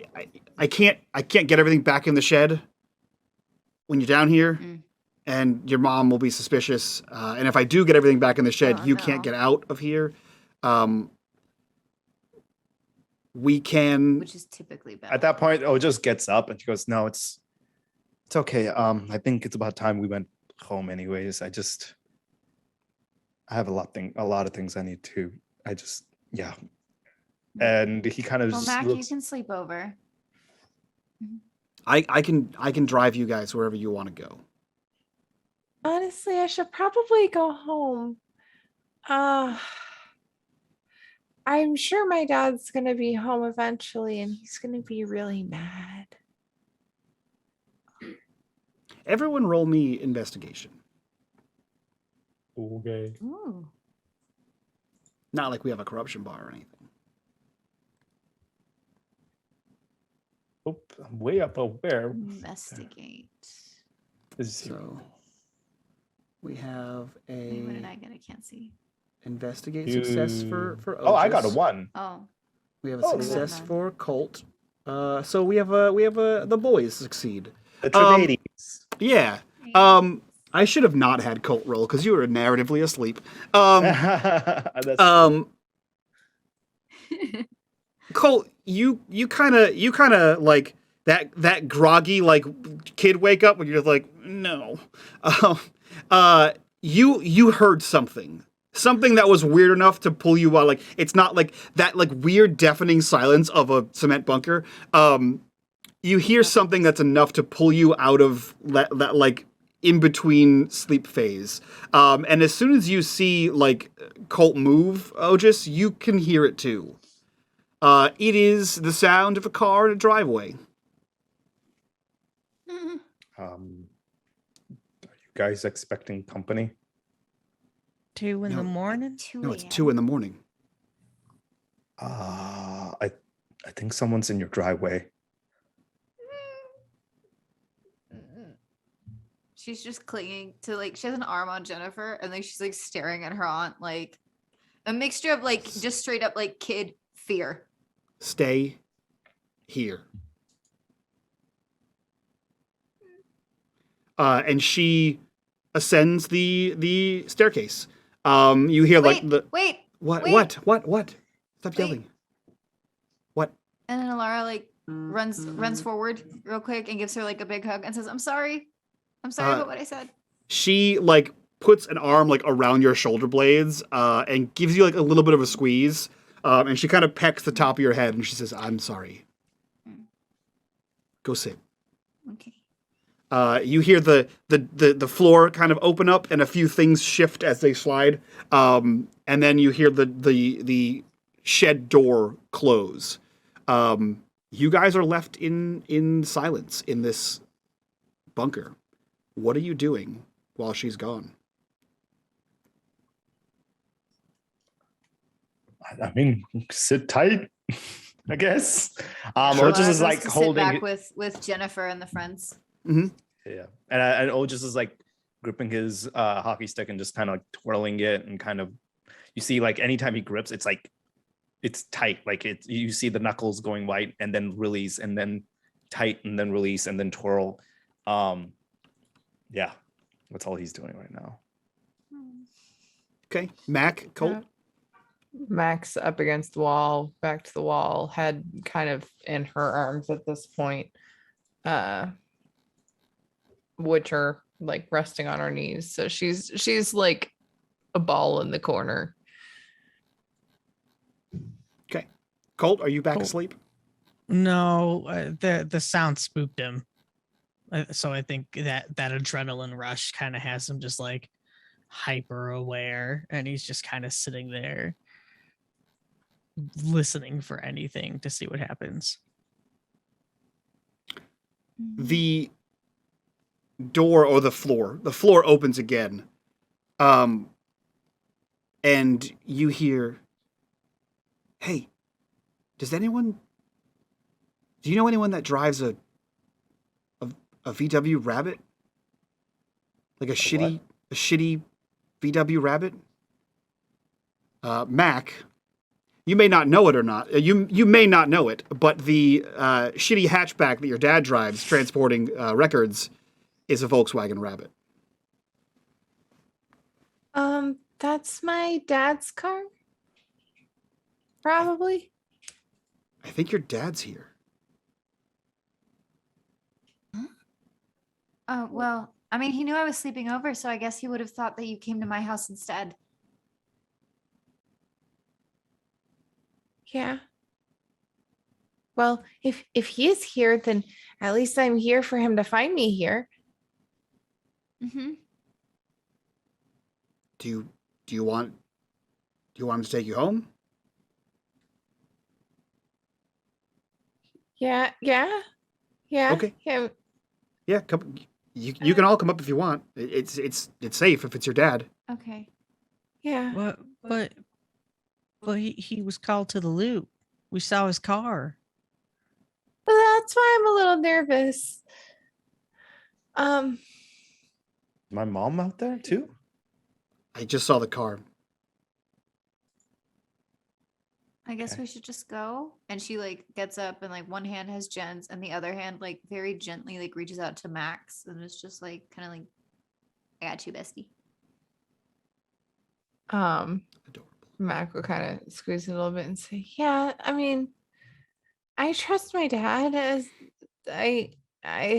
Speaker 1: I can't get everything back in the shed when you're down here, and your mom will be suspicious. And if I do get everything back in the shed, you can't get out of here. We can.
Speaker 4: Which is typically bad.
Speaker 5: At that point, just gets up and she goes, "No, it's okay. I think it's about time we went home. Anyways, I have a lot of things I need to. Yeah." And he kind of
Speaker 4: Well, Mac, you can sleep over.
Speaker 1: I can drive you guys wherever you want to go.
Speaker 2: Honestly, I should probably go home. I'm sure my dad's gonna be home eventually, and he's gonna be really mad.
Speaker 1: Everyone roll me investigation.
Speaker 5: Okay.
Speaker 4: Ooh.
Speaker 1: Not like we have a corruption bar or anything.
Speaker 5: Oh, I'm way up over there.
Speaker 4: Investigate.
Speaker 1: So we have
Speaker 4: Wait, what did
Speaker 1: a
Speaker 4: I get? I can't see.
Speaker 1: investigate success for
Speaker 5: Oh, I got a
Speaker 1: Otis.
Speaker 5: 1.
Speaker 4: Oh.
Speaker 1: We have a
Speaker 5: Oh,
Speaker 1: success
Speaker 4: none.
Speaker 1: for Colt. So we have the boys succeed.
Speaker 5: The Trivades.
Speaker 1: Yeah. I should have not had Colt roll because you were narratively asleep.
Speaker 5: That's
Speaker 1: Colt, you kind of like that groggy like kid wake up when you're like no. You heard something that was weird enough to pull you out. Like it's not like that like weird deafening silence of a cement bunker. You hear something that's enough to pull you out of that like in between sleep phase. And as soon as you see like Colt move, Otis, you can hear it too. It is the sound of a car in a driveway.
Speaker 5: Are you guys expecting company?
Speaker 3: 2 in the morning?
Speaker 4: 2
Speaker 1: No, it's
Speaker 4: a.m.
Speaker 1: 2 a.m.
Speaker 5: I think someone's in your driveway.
Speaker 4: She's just clinging to like she has an arm on Jennifer and like she's like staring at her aunt like a mixture of like just straight up like kid fear.
Speaker 1: Stay here. And she ascends the staircase. You hear like the
Speaker 4: wait.
Speaker 1: what? Stop
Speaker 4: Wait.
Speaker 1: yelling. What?
Speaker 4: And then Alara like runs forward real quick and gives her like a big hug and says, I'm sorry about what I said.
Speaker 1: She like puts an arm like around your shoulder blades and gives you like a little bit of a squeeze. And she kind of pecks the top of your head and she says, I'm sorry. Go sit.
Speaker 4: Okay.
Speaker 1: You hear the floor kind of open up and a few things shift as they slide. And then you hear the shed door close. You guys are left in silence in this bunker. What are you doing while she's gone?
Speaker 5: I mean, sit tight, I guess.
Speaker 1: Sure.
Speaker 5: Otis is
Speaker 4: Alara
Speaker 5: like
Speaker 4: goes to
Speaker 5: holding
Speaker 4: sit back with Jennifer and the friends.
Speaker 1: Mm-hmm.
Speaker 5: Yeah, and Otis is like gripping his hockey stick and just kind of like twirling it and kind of, you see like anytime he grips, it's like it's tight. Like you see the knuckles going white and then release and then tight and then release and then twirl. Yeah, that's all he's doing right now.
Speaker 1: Okay, Mac, Colt.
Speaker 2: Yeah. Mac's up against the wall, back to the wall, head kind of in her arms at this point, which are like resting on her knees. So she's like a ball in the corner.
Speaker 1: Okay, Colt, are you back
Speaker 3: Colt.
Speaker 1: asleep?
Speaker 3: No, the sound spooked him. So I think that adrenaline rush kind of has him just like hyper aware, and he's just kind of sitting there listening for anything to see what happens.
Speaker 1: The door or the floor opens again. And you hear, hey, do you know anyone that drives a VW Rabbit? Like a shitty VW Rabbit? Mac, you may not know it or not. You may not know it, but the shitty hatchback that your dad drives transporting records is a Volkswagen Rabbit.
Speaker 2: That's my dad's car. Probably.
Speaker 1: I think your dad's here.
Speaker 4: Oh, well, I mean, he knew I was sleeping over, so I guess he would have thought that you came to my house instead.
Speaker 2: Yeah. Well, if he is here, then at least I'm here for him to find me here.
Speaker 4: Mm-hmm.
Speaker 1: Do you want him to take you home?
Speaker 2: Yeah.
Speaker 1: Okay.
Speaker 2: Yeah.
Speaker 1: Yeah, come. You can all come up if you want. It's safe if it's your dad.
Speaker 4: Okay.
Speaker 2: Yeah.
Speaker 3: But he was called to the loop. We saw his car.
Speaker 2: But that's why I'm a little nervous.
Speaker 5: My mom out there too?
Speaker 1: I just saw the car.
Speaker 4: I guess
Speaker 5: Okay.
Speaker 4: we should just go. And she like gets up and like one hand has Jen's and the other hand like very gently like reaches out to Max and it's just like kind of like, I got you, bestie.
Speaker 1: Adorable.
Speaker 2: Mac will kind of squeeze it a little bit and say, "Yeah, I mean, I trust my dad. As I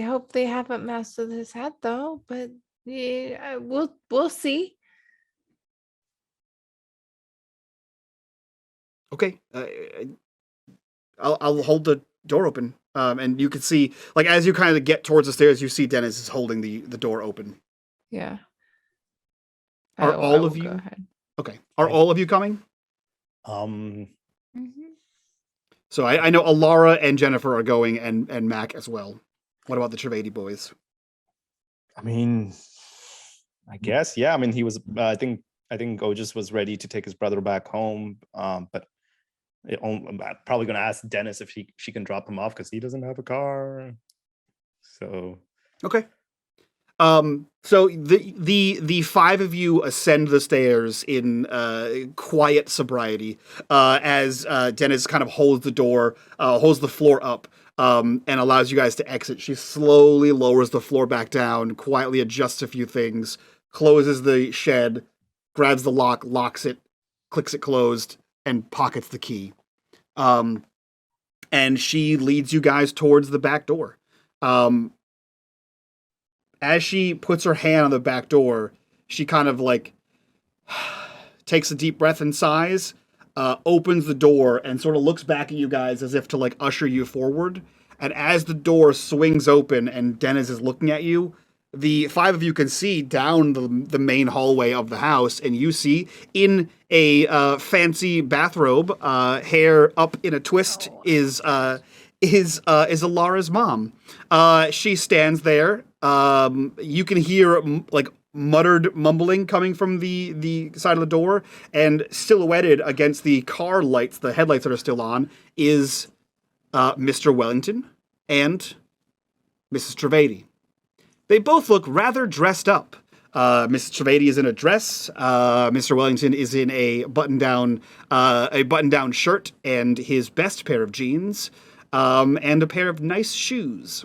Speaker 2: hope they haven't messed with his head though. But yeah, we'll see."
Speaker 1: Okay. I'll hold the door open. And you can see, like, as you kind of get towards the stairs, you see Dennis is holding the door open.
Speaker 2: Yeah.
Speaker 1: Are
Speaker 2: I
Speaker 1: all
Speaker 2: will
Speaker 1: of
Speaker 2: go
Speaker 1: you-
Speaker 2: ahead.
Speaker 1: Okay. Are all of you coming?
Speaker 4: Mm-hmm.
Speaker 1: So I know Alara and Jennifer are going, and Mac as well. What about the Trivedi boys?
Speaker 5: I mean, I guess, yeah. I mean, he was. I think Otis was ready to take his brother back home. But I'm probably going to ask Dennis if she can drop him off because he doesn't have a car. So
Speaker 1: Okay. So the five of you ascend the stairs in quiet sobriety, as Dennis kind of holds the floor up, and allows you guys to exit. She slowly lowers the floor back down, quietly adjusts a few things, closes the shed, grabs the lock, locks it, clicks it closed, and pockets the key. And she leads you guys towards the back door. As she puts her hand on the back door, she kind of like takes a deep breath and sighs, opens the door, and sort of looks back at you guys as if to like usher you forward. And as the door swings open and Dennis is looking at you, the five of you can see down the main hallway of the house, and you see in a fancy bathrobe, hair up in a twist, is Alara's mom. She stands there. You can hear like muttered mumbling coming from the side of the door, and silhouetted against the car lights, the headlights that are still on, is Mr. Wellington and Mrs. Trivedi. They both look rather dressed up. Mrs. Trivedi is in a dress. Mr. Wellington is in a button-down shirt and his best pair of jeans, and a pair of nice shoes.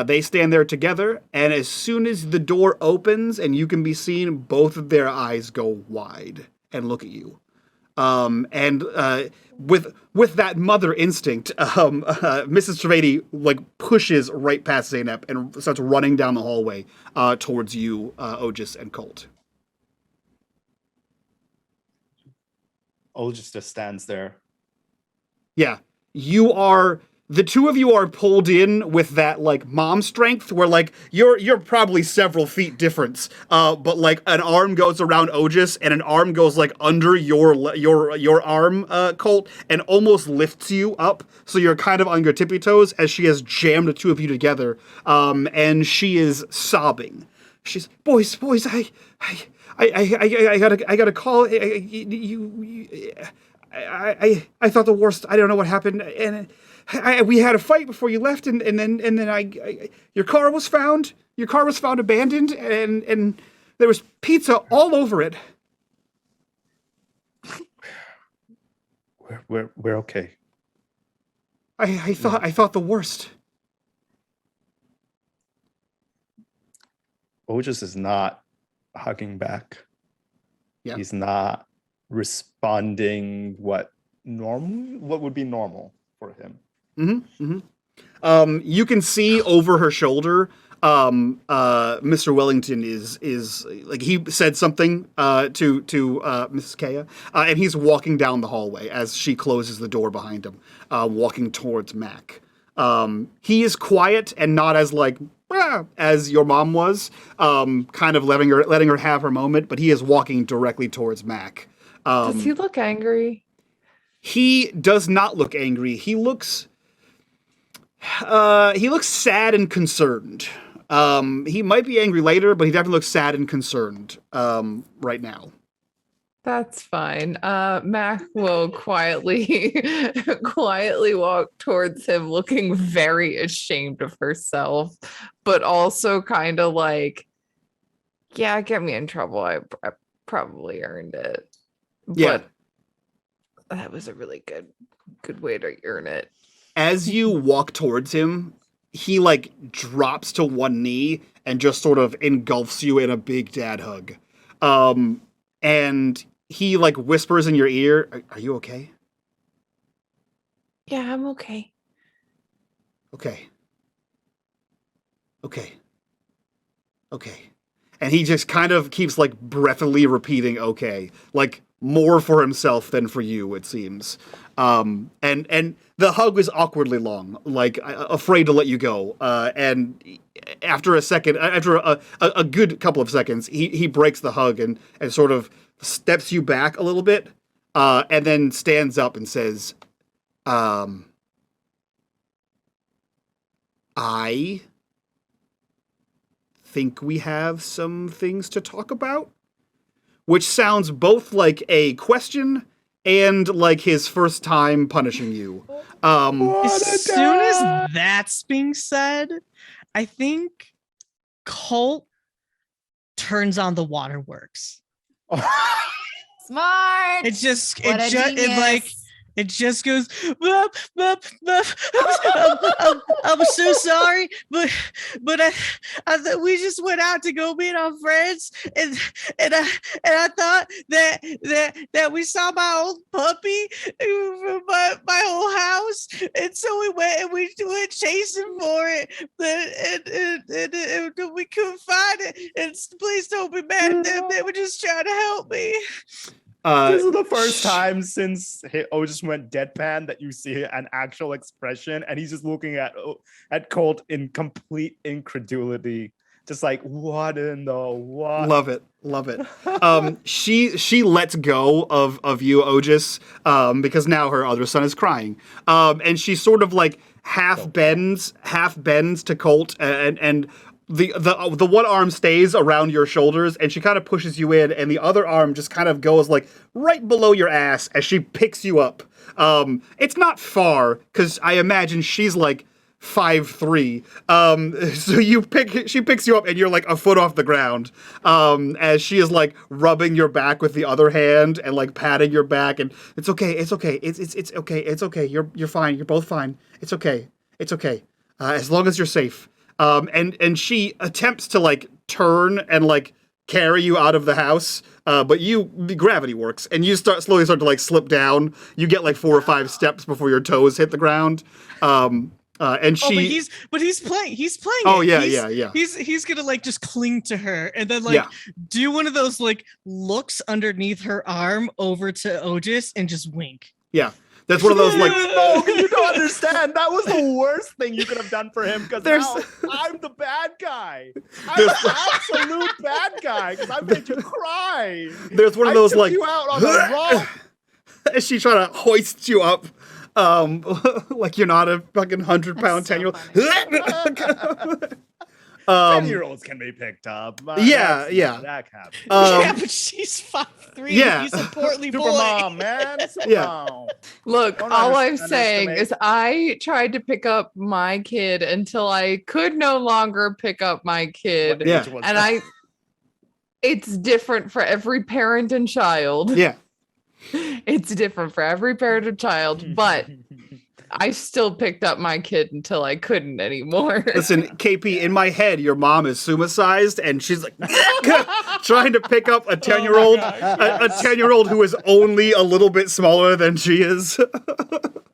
Speaker 1: They stand there together, and as soon as the door opens and you can be seen, both of their eyes go wide and look at you. With that mother instinct, Mrs. Trivedi like pushes right past Zeynep and starts running down the hallway towards you, Otis and Colt.
Speaker 5: Otis just stands there.
Speaker 1: Yeah, the two of you are pulled in with that like mom strength, where like you're probably several feet difference, but like an arm goes around Otis and an arm goes like under your arm, Colt, and almost lifts you up, so you're kind of on your tippy toes as she has jammed the two of you together, and she is sobbing. She's boys, I got a call. I thought the worst. I don't know what happened, and we had a fight before you left, and then your car was found. Your car was found abandoned, and there was pizza all over it.
Speaker 5: We're okay.
Speaker 1: I thought the worst.
Speaker 5: Otis is not hugging back.
Speaker 1: Yeah.
Speaker 5: He's not responding what would be normal for him.
Speaker 1: You can see over her shoulder, Mr. Wellington is like he said something to Mrs. Kaya, and he's walking down the hallway as she closes the door behind him, walking towards Mac. He is quiet and not as like as your mom was, kind of letting her have her moment, but he is walking directly towards Mac.
Speaker 2: Does he look angry?
Speaker 1: He does not look angry. He looks sad and concerned. He might be angry later, but he definitely looks sad and concerned right now.
Speaker 2: That's fine. Mac will quietly walk towards him, looking very ashamed of herself, but also kind of like, yeah, get me in trouble. I probably earned it.
Speaker 1: Yeah.
Speaker 2: But that was a really good way to earn it.
Speaker 1: As you walk towards him, he like drops to one knee and just sort of engulfs you in a big dad hug. And he like whispers in your ear, "Are you okay?"
Speaker 2: Yeah, I'm okay.
Speaker 1: Okay. And he just kind of keeps like breathily repeating okay, like more for himself than for you, it seems. And the hug is awkwardly long, like afraid to let you go. And after a good couple of seconds, he breaks the hug and sort of steps you back a little bit, and then stands up and says, I think we have some things to talk about, which sounds both like a question and like his first time punishing you.
Speaker 3: As soon as that's being said, I think Colt turns on the waterworks.
Speaker 4: Smart.
Speaker 3: It just
Speaker 4: What a genius.
Speaker 3: it just goes. "Bup, bup, bup." I'm so sorry, but we just went out to go meet our friends, and I thought that we saw my old puppy from my old house, and so we went chasing for it, and we couldn't find it. And please don't be mad at them; they were just trying to help me.
Speaker 5: This is the first time since Otis went deadpan that you see an actual expression, and he's just looking at Colt in complete incredulity, just like, what in the what?
Speaker 1: Love it. She lets go of you, Otis, because now her other son is crying. And she sort of like half bends to Colt, and the one arm stays around your shoulders, and she kind of pushes you in, and the other arm just kind of goes like right below your ass as she picks you up. It's not far, because I imagine she's like 5'3". So she picks you up, and you're like a foot off the ground, as she is like rubbing your back with the other hand and like patting your back, and it's okay. It's okay. You're fine. You're both fine. It's okay. As long as you're safe. And she attempts to like turn and like carry you out of the house, but the gravity works, and you slowly start to like slip down. You get like 4 or 5 steps before your toes hit the ground. And she,
Speaker 3: but he's playing.
Speaker 1: Oh
Speaker 3: it.
Speaker 1: yeah.
Speaker 3: He's gonna like just cling to her and then like do one of those like looks underneath her arm over to Otis and just wink.
Speaker 1: Yeah. That's one of those like.
Speaker 5: No, you don't understand. That was the worst thing you could have done for him, because now I'm the bad guy. I'm the absolute bad guy because I made you cry.
Speaker 1: There's one of those like.
Speaker 5: You out on the rope.
Speaker 1: As she trying to hoist you up, like you're not a fucking 100-pound 10-year-old.
Speaker 5: 10-year-olds can be picked up.
Speaker 1: Yeah.
Speaker 5: That happens.
Speaker 3: Yeah, but she's 5'3".
Speaker 1: Yeah.
Speaker 3: He's a portly
Speaker 5: Super
Speaker 3: boy.
Speaker 5: mom, man. Super mom.
Speaker 2: Look,
Speaker 5: Don't
Speaker 2: all I'm saying
Speaker 5: underestimate.
Speaker 2: is I tried to pick up my kid until I could no longer pick up my kid.
Speaker 1: Yeah.
Speaker 2: And it's different for every parent and child.
Speaker 1: Yeah.
Speaker 2: It's different for every parent and child, but I still picked up my kid until I couldn't anymore.
Speaker 1: Listen, KP, in my head, your mom is suicized, and she's like trying to pick up a 10-year-old, a 10-year-old who is only a little bit smaller than she is.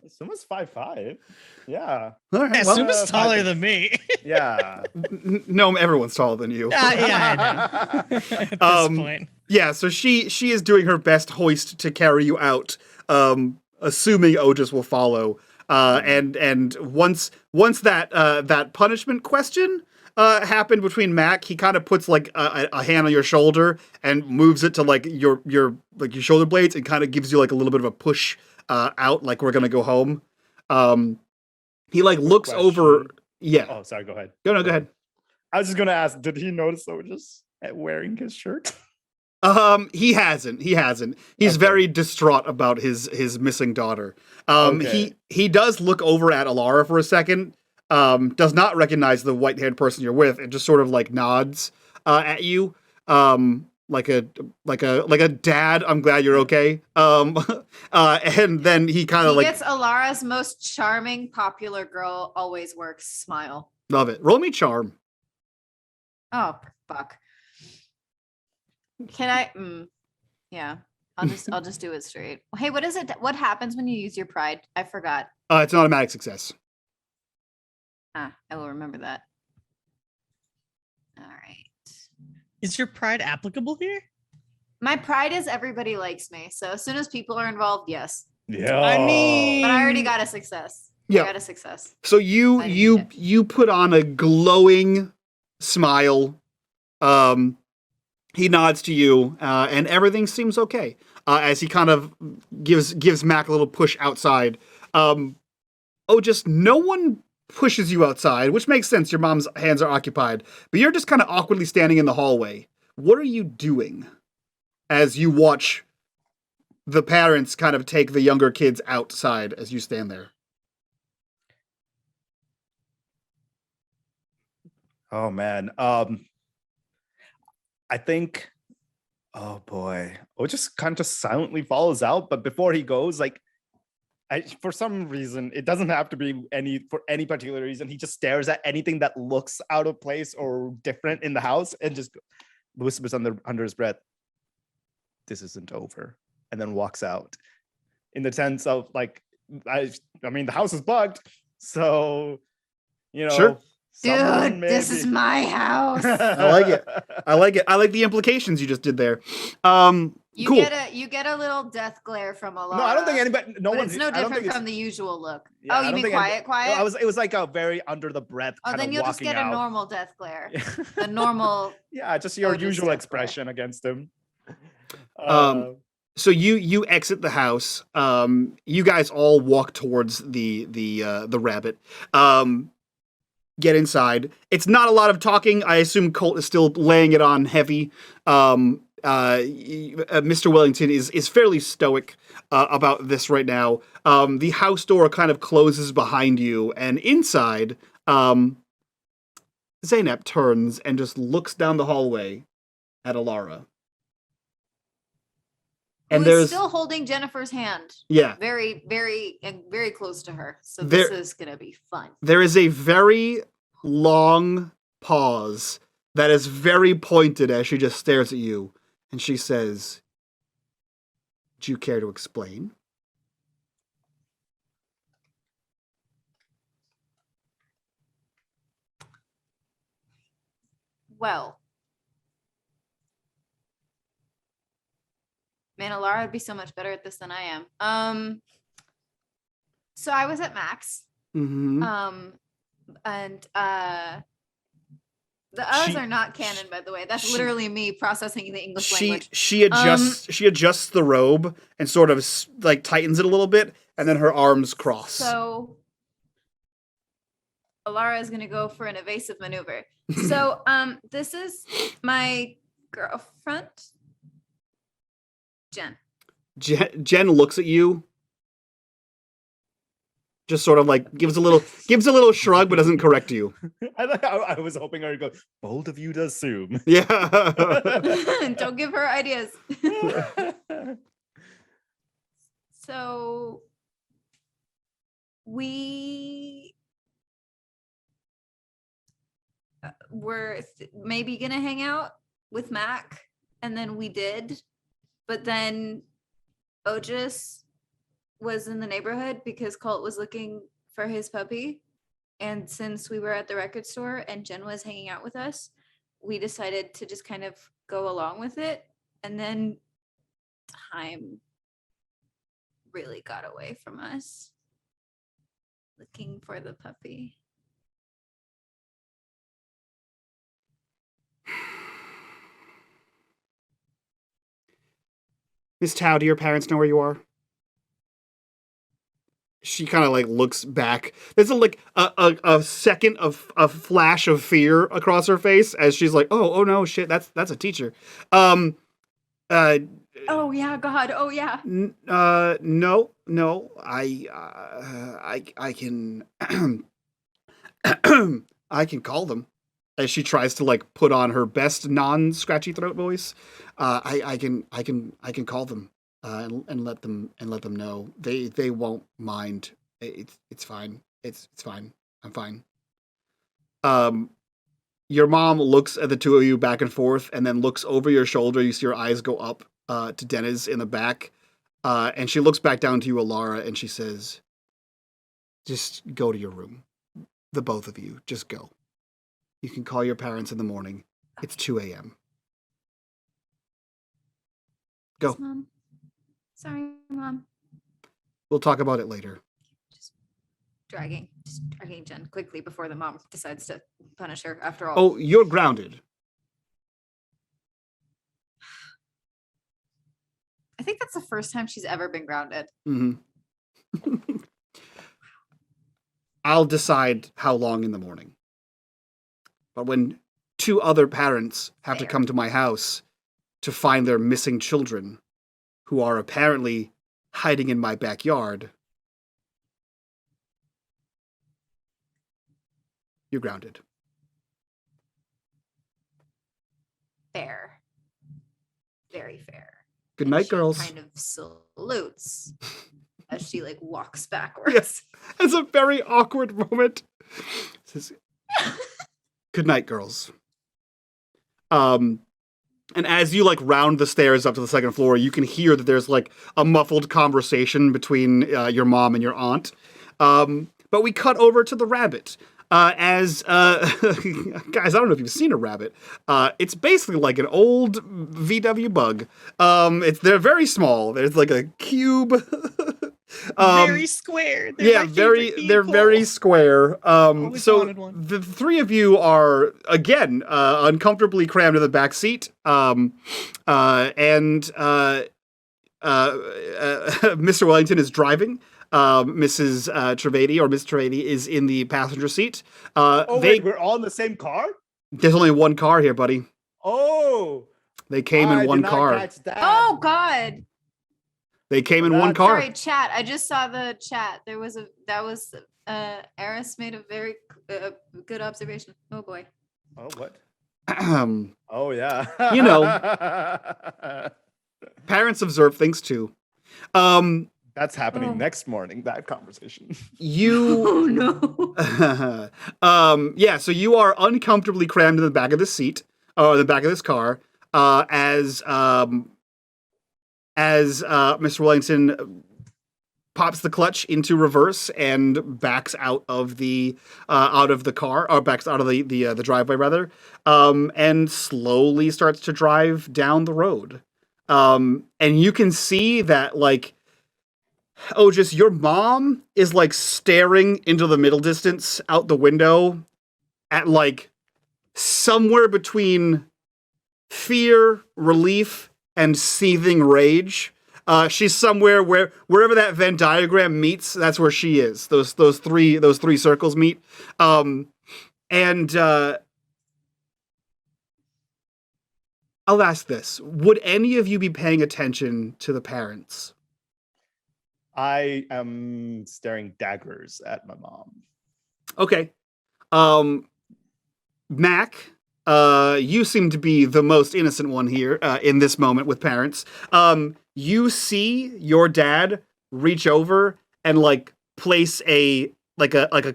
Speaker 5: Suma's 5'5". Yeah.
Speaker 1: All right,
Speaker 3: Yeah,
Speaker 1: well,
Speaker 3: Suma's taller than me.
Speaker 5: Yeah.
Speaker 1: no, everyone's taller than you.
Speaker 3: Yeah, I know. At this point.
Speaker 1: Yeah, so she is doing her best hoist to carry you out, assuming Otis will follow. And once that punishment question happened between Mac, he kind of puts like a hand on your shoulder and moves it to like your shoulder blades and kind of gives you like a little bit of a push out, like we're gonna go home. He like looks over. Yeah.
Speaker 5: Oh, sorry. Go ahead.
Speaker 1: Go ahead.
Speaker 5: I was just gonna ask. Did he notice Otis wearing his shirt?
Speaker 1: He hasn't. He's very distraught about his missing daughter. He does look over at Alara for a second, does not recognize the white-haired person you're with, and just sort of like nods at you. Like a dad, I'm glad you're okay. And then he kind of like
Speaker 4: gets Alara's most charming, popular girl always works smile.
Speaker 1: Love it. Roll me charm.
Speaker 4: Oh fuck. Can I? Yeah, I'll just do it straight. Hey, what is it? What happens when you use your pride? I forgot.
Speaker 1: It's an automatic success.
Speaker 4: I will remember that. All right.
Speaker 3: Is your pride applicable here?
Speaker 4: My pride is everybody likes me. So as soon as people are involved, yes.
Speaker 5: Yeah.
Speaker 3: I mean,
Speaker 4: But I already got a success.
Speaker 1: Yeah.
Speaker 4: I got a success.
Speaker 1: So you put on a glowing smile. He nods to you, and everything seems okay. As he kind of gives Mac a little push outside. Just no one pushes you outside, which makes sense. Your mom's hands are occupied, but you're just kind of awkwardly standing in the hallway. What are you doing as you watch the parents kind of take the younger kids outside as you stand there?
Speaker 5: Oh man. I think, oh boy, just kind of silently follows out. But before he goes, like, for some reason, it doesn't have to be for any particular reason. He just stares at anything that looks out of place or different in the house and just whispers under his breath, "This isn't over," and then walks out. In the sense of like, I mean, the house is bugged, so
Speaker 1: Sure.
Speaker 4: Dude, this is my house.
Speaker 1: I like it. I like the implications you just did there.
Speaker 4: You
Speaker 1: cool.
Speaker 4: get a little death glare from Alara.
Speaker 5: No, I don't think anybody. No one.
Speaker 4: It's no different from the usual look.
Speaker 5: Yeah,
Speaker 4: you mean quiet?
Speaker 5: No, it was like a very under the breath.
Speaker 4: Oh, then you'll just get a normal death glare. A normal.
Speaker 5: Yeah, just your usual expression against him.
Speaker 1: So you exit the house. You guys all walk towards the rabbit. Get inside. It's not a lot of talking. I assume Colt is still laying it on heavy. Mr. Wellington is fairly stoic about this right now. The house door kind of closes behind you, and inside, Zaynep turns and just looks down the hallway at Alara.
Speaker 4: And there's still holding Jennifer's hand.
Speaker 1: Yeah.
Speaker 4: Very, very, very close to her. So this is gonna be fun.
Speaker 1: There is a very long pause that is very pointed as she just stares at you, and she says, "Do you care to explain?"
Speaker 4: Well, man, Alara would be so much better at this than I am. So I was at Max.
Speaker 1: Mm-hmm.
Speaker 4: And the U's are not canon, by the way. That's literally me processing the English language.
Speaker 1: She adjusts the robe and sort of like tightens it a little bit, and then her arms cross.
Speaker 4: So Alara is gonna go for an evasive maneuver. So this is my girlfriend, Jen.
Speaker 1: Jen looks at you, just sort of like gives a little shrug, but doesn't correct you.
Speaker 5: I was hoping her to go, bold of you to assume.
Speaker 1: Yeah.
Speaker 4: Don't give her ideas. So we were maybe gonna hang out with Mac, and then we did, but then Otis was in the neighborhood because Colt was looking for his puppy, and since we were at the record store and Jen was hanging out with us, we decided to just kind of go along with it, and then time really got away from us looking for the puppy.
Speaker 1: Miss Tao, do your parents know where you are? She kind of like looks back. There's a second of a flash of fear across her face as she's like, oh no, shit, that's a teacher.
Speaker 4: Oh yeah, God. Oh yeah.
Speaker 1: No, I can I can call them. As she tries to like put on her best non-scratchy throat voice, I can call them and let them know. They won't mind. It's fine. It's fine. I'm fine. Your mom looks at the two of you back and forth, and then looks over your shoulder. You see her eyes go up to Dennis in the back, and she looks back down to you, Alara, and she says, "Just go to your room. The both of you, just go. You can call your parents in the morning. It's 2 a.m. Go."
Speaker 4: Yes, Mom. Sorry, Mom.
Speaker 1: We'll talk about it later.
Speaker 4: Just dragging Jen quickly before the mom decides to punish her after all.
Speaker 1: Oh, you're grounded.
Speaker 4: I think that's the first time she's ever been grounded.
Speaker 1: Mm-hmm. I'll decide how long in the morning. But when two other parents have to come to my house to find their missing children, who are apparently hiding in my backyard, you're grounded.
Speaker 4: Fair. Very fair.
Speaker 1: Good
Speaker 4: And
Speaker 1: night,
Speaker 4: she
Speaker 1: girls.
Speaker 4: kind of salutes as she like walks backwards.
Speaker 1: Yes, it's a very awkward moment. Says, "Good night, girls." And as you like round the stairs up to the second floor, you can hear that there's like a muffled conversation between your mom and your aunt. But we cut over to the rabbit. Guys, I don't know if you've seen a rabbit. It's basically like an old VW bug. They're very small. There's like a cube.
Speaker 3: Very square. They're my favorite
Speaker 1: they're
Speaker 3: vehicle.
Speaker 1: very square.
Speaker 3: Always
Speaker 1: So
Speaker 3: wanted one.
Speaker 1: the three of you are again uncomfortably crammed in the back seat. Mr. Wellington is driving. Mrs. Trivedi or Miss Trivedi is in the passenger seat.
Speaker 5: Wait, we're all in the same car?
Speaker 1: There's only one car here, buddy.
Speaker 5: Oh,
Speaker 1: They came in
Speaker 5: I
Speaker 1: one
Speaker 5: did not
Speaker 1: car.
Speaker 5: catch that.
Speaker 4: Oh God.
Speaker 1: They came in one car.
Speaker 4: Sorry, chat. I just saw the chat. Eris made a very good observation. Oh boy.
Speaker 5: Oh, what?
Speaker 1: Ahem.
Speaker 5: Oh, yeah.
Speaker 1: You know. Parents observe things too.
Speaker 5: That's happening
Speaker 4: Oh.
Speaker 5: next morning, that conversation.
Speaker 1: You
Speaker 4: Oh no.
Speaker 1: yeah, so you are uncomfortably crammed in the back of the seat, or the back of this car, as Mr. Wellington pops the clutch into reverse and backs out of the car, or backs out of the driveway rather, and slowly starts to drive down the road. And you can see that like, oh, just your mom is like staring into the middle distance out the window at like somewhere between fear, relief, and seething rage. She's somewhere wherever that Venn diagram meets, that's where she is. Those three circles meet. I'll ask this. Would any of you be paying attention to the parents?
Speaker 5: I am staring daggers at my mom.
Speaker 1: Okay. Mac, you seem to be the most innocent one here in this moment with parents. You see your dad reach over and like place a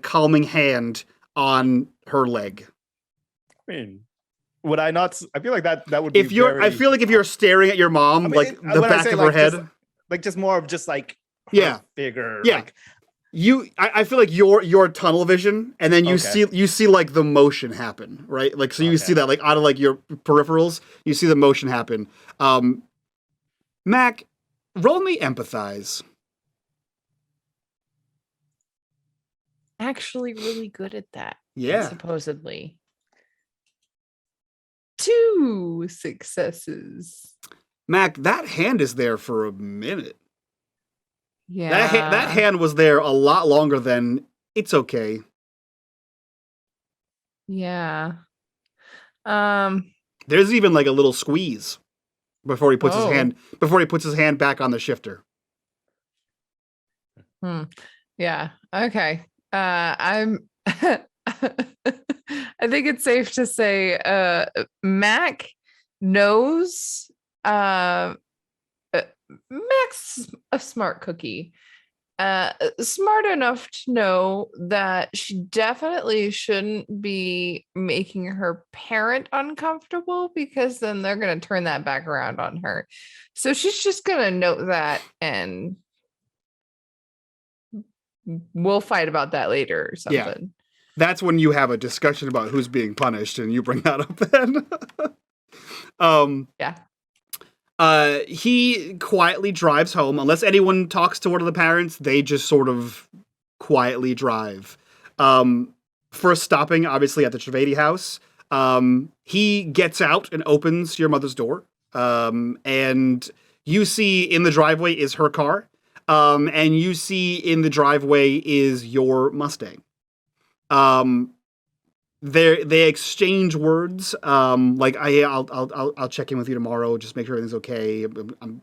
Speaker 1: calming hand on her leg.
Speaker 5: I mean, would I not? I feel like that would be.
Speaker 1: I feel like if you're staring at your mom, the
Speaker 5: when I
Speaker 1: back
Speaker 5: say,
Speaker 1: of her head,
Speaker 5: just more of just like
Speaker 1: yeah,
Speaker 5: bigger,
Speaker 1: yeah.
Speaker 5: Like,
Speaker 1: I feel like your tunnel vision, and then you see like the motion happen, right? Like so you see that like out of like your peripherals, you see the motion happen. Mac, roll me empathize.
Speaker 2: Actually really good at that.
Speaker 1: Yeah.
Speaker 2: Supposedly. 2 successes.
Speaker 1: Mac, that hand is there for a minute.
Speaker 2: Yeah.
Speaker 1: That hand was there a lot longer than it's okay.
Speaker 2: Yeah.
Speaker 1: There's even like a little squeeze before he puts his hand back on the shifter.
Speaker 2: Yeah. Okay. I'm I think it's safe to say Mac knows Mac's a smart cookie. Smart enough to know that she definitely shouldn't be making her parent uncomfortable, because then they're going to turn that back around on her. So she's just going to note that, and we'll fight about that later or something.
Speaker 1: Yeah. That's when you have a discussion about who's being punished, and you bring that up then.
Speaker 2: Yeah.
Speaker 1: He quietly drives home. Unless anyone talks to one of the parents, they just sort of quietly drive. First stopping, obviously, at the Trivedi house. He gets out and opens your mother's door. And you see in the driveway is her car. And you see in the driveway is your Mustang. They exchange words. Like I'll check in with you tomorrow. Just make sure everything's okay. I'm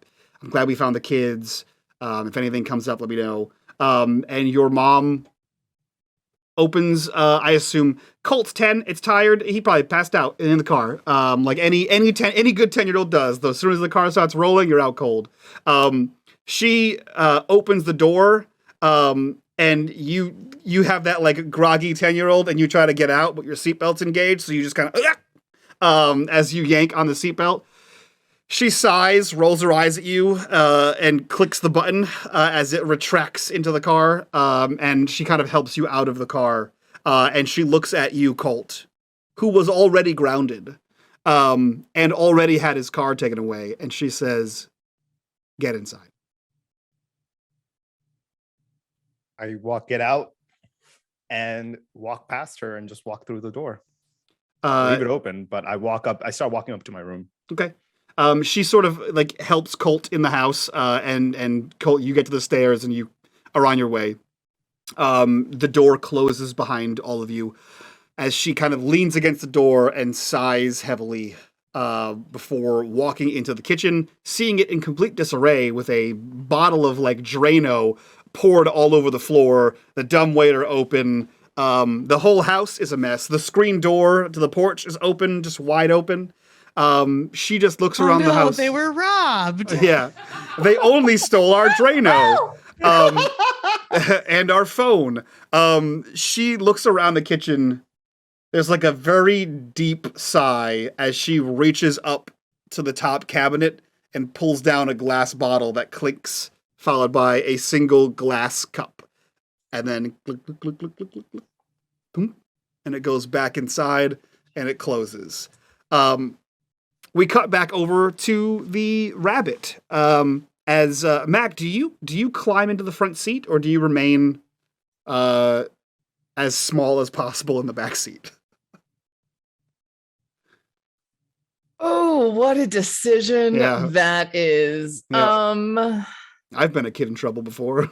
Speaker 1: glad we found the kids. If anything comes up, let me know. And your mom opens. I assume Colt's 10. It's tired. He probably passed out in the car. Like any good 10-year-old does. Though as soon as the car starts rolling, you're out cold. She opens the door. And you have that like groggy 10-year-old, and you try to get out, but your seatbelt's engaged, so you just kind of as you yank on the seatbelt. She sighs, rolls her eyes at you, and clicks the button as it retracts into the car, and she kind of helps you out of the car, and she looks at you, Colt, who was already grounded, and already had his car taken away, and she says, "Get inside."
Speaker 5: I get out and walk past her and just walk through the door. Leave it open, but I start walking up to my room.
Speaker 1: Okay. She sort of like helps Colt in the house, and Colt, you get to the stairs and you are on your way. The door closes behind all of you as she kind of leans against the door and sighs heavily before walking into the kitchen, seeing it in complete disarray with a bottle of like Drano poured all over the floor, the dumbwaiter open. The whole house is a mess. The screen door to the porch is open, just wide open. She just looks around the house.
Speaker 3: They were robbed.
Speaker 1: Yeah. They only stole our Drano. And our phone. She looks around the kitchen. There's like a very deep sigh as she reaches up to the top cabinet and pulls down a glass bottle that clinks, followed by a single glass cup. And then click, click, click, click, click, click, click, boom, and it goes back inside and it closes. We cut back over to the rabbit. As Mac, do you climb into the front seat, or do you remain as small as possible in the back seat?
Speaker 2: Oh, what a decision that is.
Speaker 1: Yeah. I've been a kid in trouble before.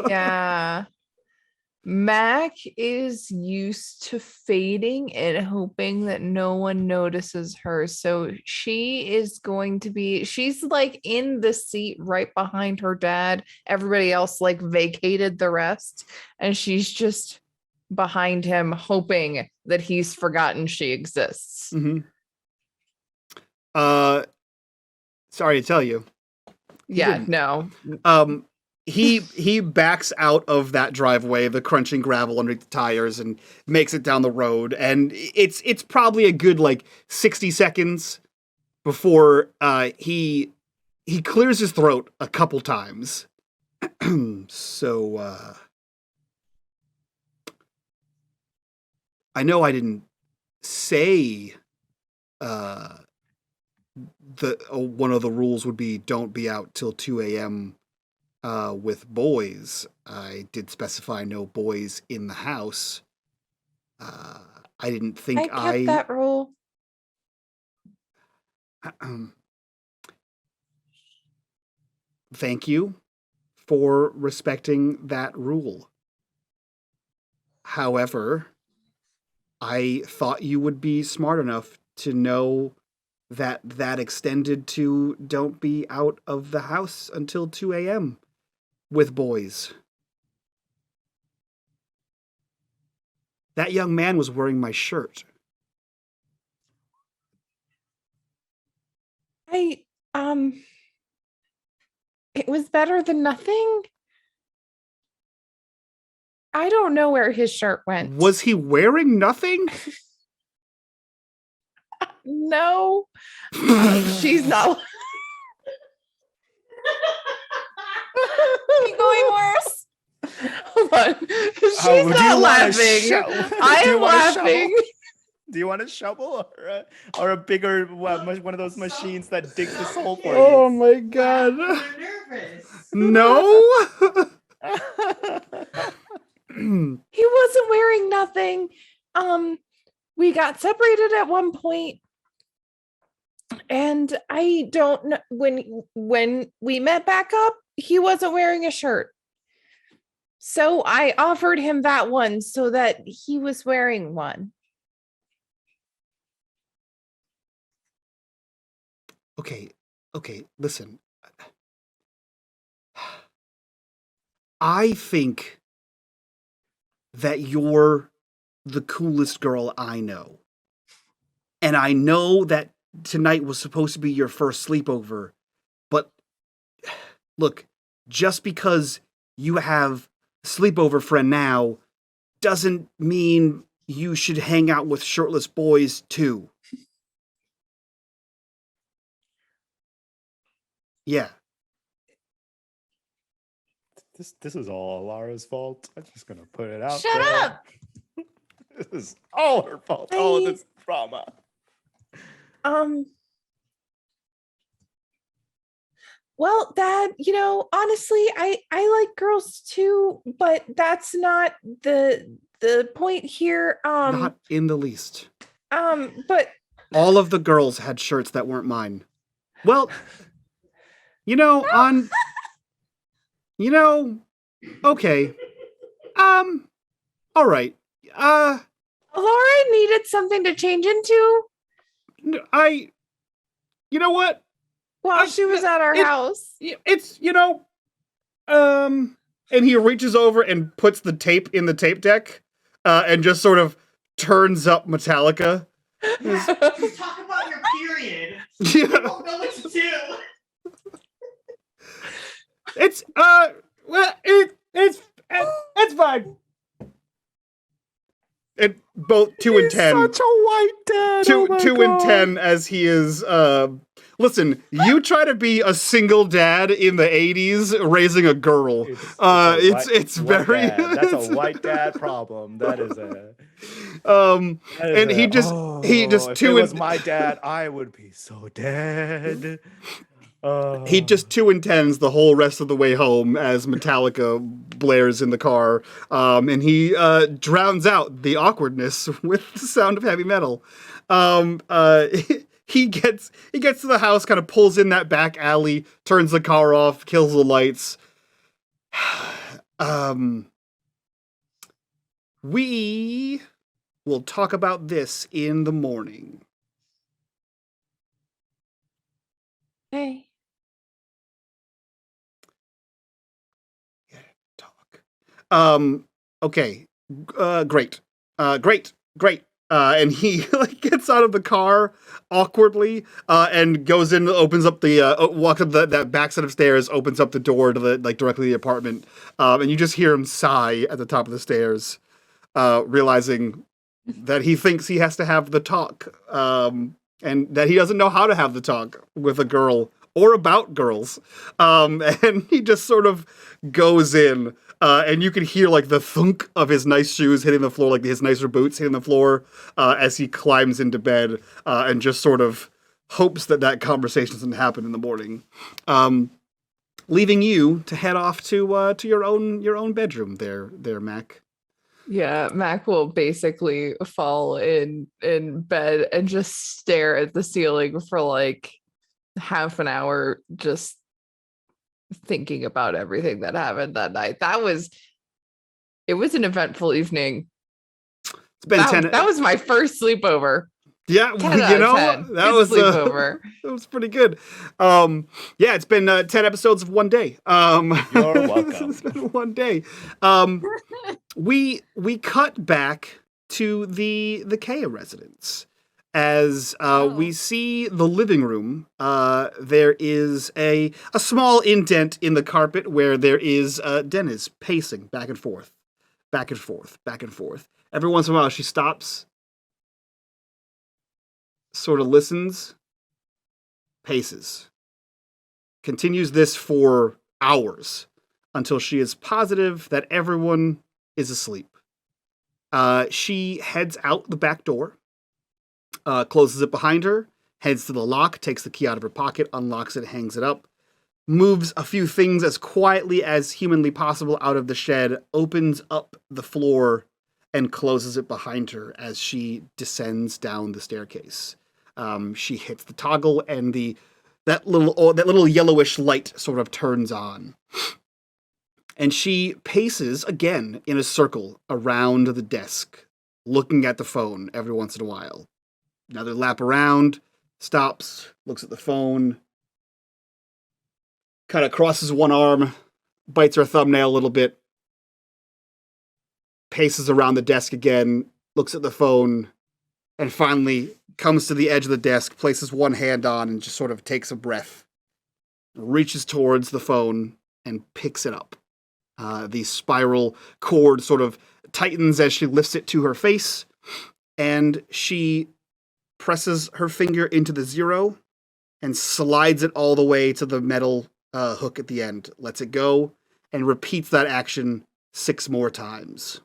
Speaker 2: Yeah. Mac is used to fading and hoping that no one notices her. So she's like in the seat right behind her dad. Everybody else like vacated the rest. And she's just behind him, hoping that he's forgotten she exists.
Speaker 1: Mm-hmm. Sorry to tell you.
Speaker 2: Yeah, no.
Speaker 1: he backs out of that driveway, the crunching gravel underneath the tires, and makes it down the road. And it's probably a good like 60 seconds before he clears his throat a couple times. So I know I didn't say one of the rules would be don't be out till 2 a.m. With boys. I did specify no boys in the house. I didn't think
Speaker 2: I kept that rule.
Speaker 1: Thank you for respecting that rule. However, I thought you would be smart enough to know that extended to don't be out of the house until 2 a.m. with boys. That young man was wearing my shirt.
Speaker 2: It was better than nothing. I don't know where his shirt went.
Speaker 1: Was he wearing nothing?
Speaker 2: No. She's not.
Speaker 4: Keep going worse.
Speaker 2: Hold on. She's not laughing. I am laughing.
Speaker 5: Do you want a shovel or a bigger one of those machines that digs this hole for
Speaker 1: Oh
Speaker 5: you?
Speaker 1: my god.
Speaker 3: I'm nervous.
Speaker 1: No?
Speaker 2: He wasn't wearing nothing. We got separated at one point, and I don't know when we met back up, he wasn't wearing a shirt. So I offered him that one so that he was wearing one.
Speaker 1: Okay, listen. I think that you're the coolest girl I know. And I know that tonight was supposed to be your first sleepover. But look, just because you have a sleepover friend now doesn't mean you should hang out with shirtless boys too. Yeah.
Speaker 5: This is all Alara's fault. I'm just gonna put it out
Speaker 4: Shut
Speaker 5: there.
Speaker 4: up.
Speaker 5: This is all her fault. All of this drama.
Speaker 2: Well, Dad, honestly, I like girls too, but that's not the point here.
Speaker 1: Not in the least.
Speaker 2: But
Speaker 1: All of the girls had shirts that weren't mine. Well, okay. All right.
Speaker 2: Laura needed something to change into
Speaker 1: you know what?
Speaker 2: while she was at our house.
Speaker 1: It's, and he reaches over and puts the tape in the tape deck, and just sort of turns up Metallica.
Speaker 3: Talk about your period.
Speaker 1: Yeah.
Speaker 3: You don't know what to do.
Speaker 1: It's fine. And both 2 and 10.
Speaker 5: Such a white dad.
Speaker 1: Two,
Speaker 5: Oh my
Speaker 1: 2 and
Speaker 5: God.
Speaker 1: 10 as he is. Listen, you try to be a single dad in the 80s raising a girl. It's
Speaker 5: white
Speaker 1: very.
Speaker 5: dad. That's a white dad problem. That is a.
Speaker 1: And he just
Speaker 5: if
Speaker 1: 2
Speaker 5: it
Speaker 1: and
Speaker 5: was my dad, I would be so dead.
Speaker 1: he just 2 and 10s the whole rest of the way home as Metallica blares in the car, and he drowns out the awkwardness with the sound of heavy metal. He gets to the house, kind of pulls in that back alley, turns the car off, kills the lights. We will talk about this in the morning.
Speaker 2: Hey.
Speaker 1: Talk. Okay. Great. Great. And he like gets out of the car awkwardly and goes in, opens up walks up that back set of stairs, opens up the door to the like directly to the apartment, and you just hear him sigh at the top of the stairs, realizing that he thinks he has to have the talk, and that he doesn't know how to have the talk with a girl or about girls, and he just sort of goes in. And you can hear like the thunk of his nice shoes hitting the floor, like his nicer boots hitting the floor, as he climbs into bed, and just sort of hopes that conversation doesn't happen in the morning, leaving you to head off to your own bedroom. There, Mac.
Speaker 2: Yeah, Mac will basically fall in bed and just stare at the ceiling for like half an hour, just thinking about everything that happened that night. It was an eventful evening.
Speaker 1: It's been 10.
Speaker 2: That was my first sleepover.
Speaker 1: Yeah,
Speaker 2: 10 out of 10.
Speaker 1: that
Speaker 2: Good
Speaker 1: was
Speaker 2: sleepover.
Speaker 1: that was pretty good. Yeah, it's been 10 episodes of one day.
Speaker 5: You're welcome.
Speaker 1: It's been one day. We cut back to the Kea residence as we see the living room. There is a small indent in the carpet where there is Dennis pacing back and forth, back and forth, back and forth. Every once in a while, she stops, sort of listens, paces. Continues this for hours until she is positive that everyone is asleep. She heads out the back door, closes it behind her, heads to the lock, takes the key out of her pocket, unlocks it, hangs it up, moves a few things as quietly as humanly possible out of the shed, opens up the floor, and closes it behind her as she descends down the staircase. She hits the toggle, and that little yellowish light sort of turns on. And she paces again in a circle around the desk, looking at the phone every once in a while. Another lap around, stops, looks at the phone, kind of crosses one arm, bites her thumbnail a little bit, paces around the desk again, looks at the phone, and finally comes to the edge of the desk, places one hand on, and just sort of takes a breath, reaches towards the phone, and picks it up. The spiral cord sort of tightens as she lifts it to her face, and she presses her finger into the 0 and slides it all the way to the metal hook at the end, lets it go, and repeats that action 6 more times.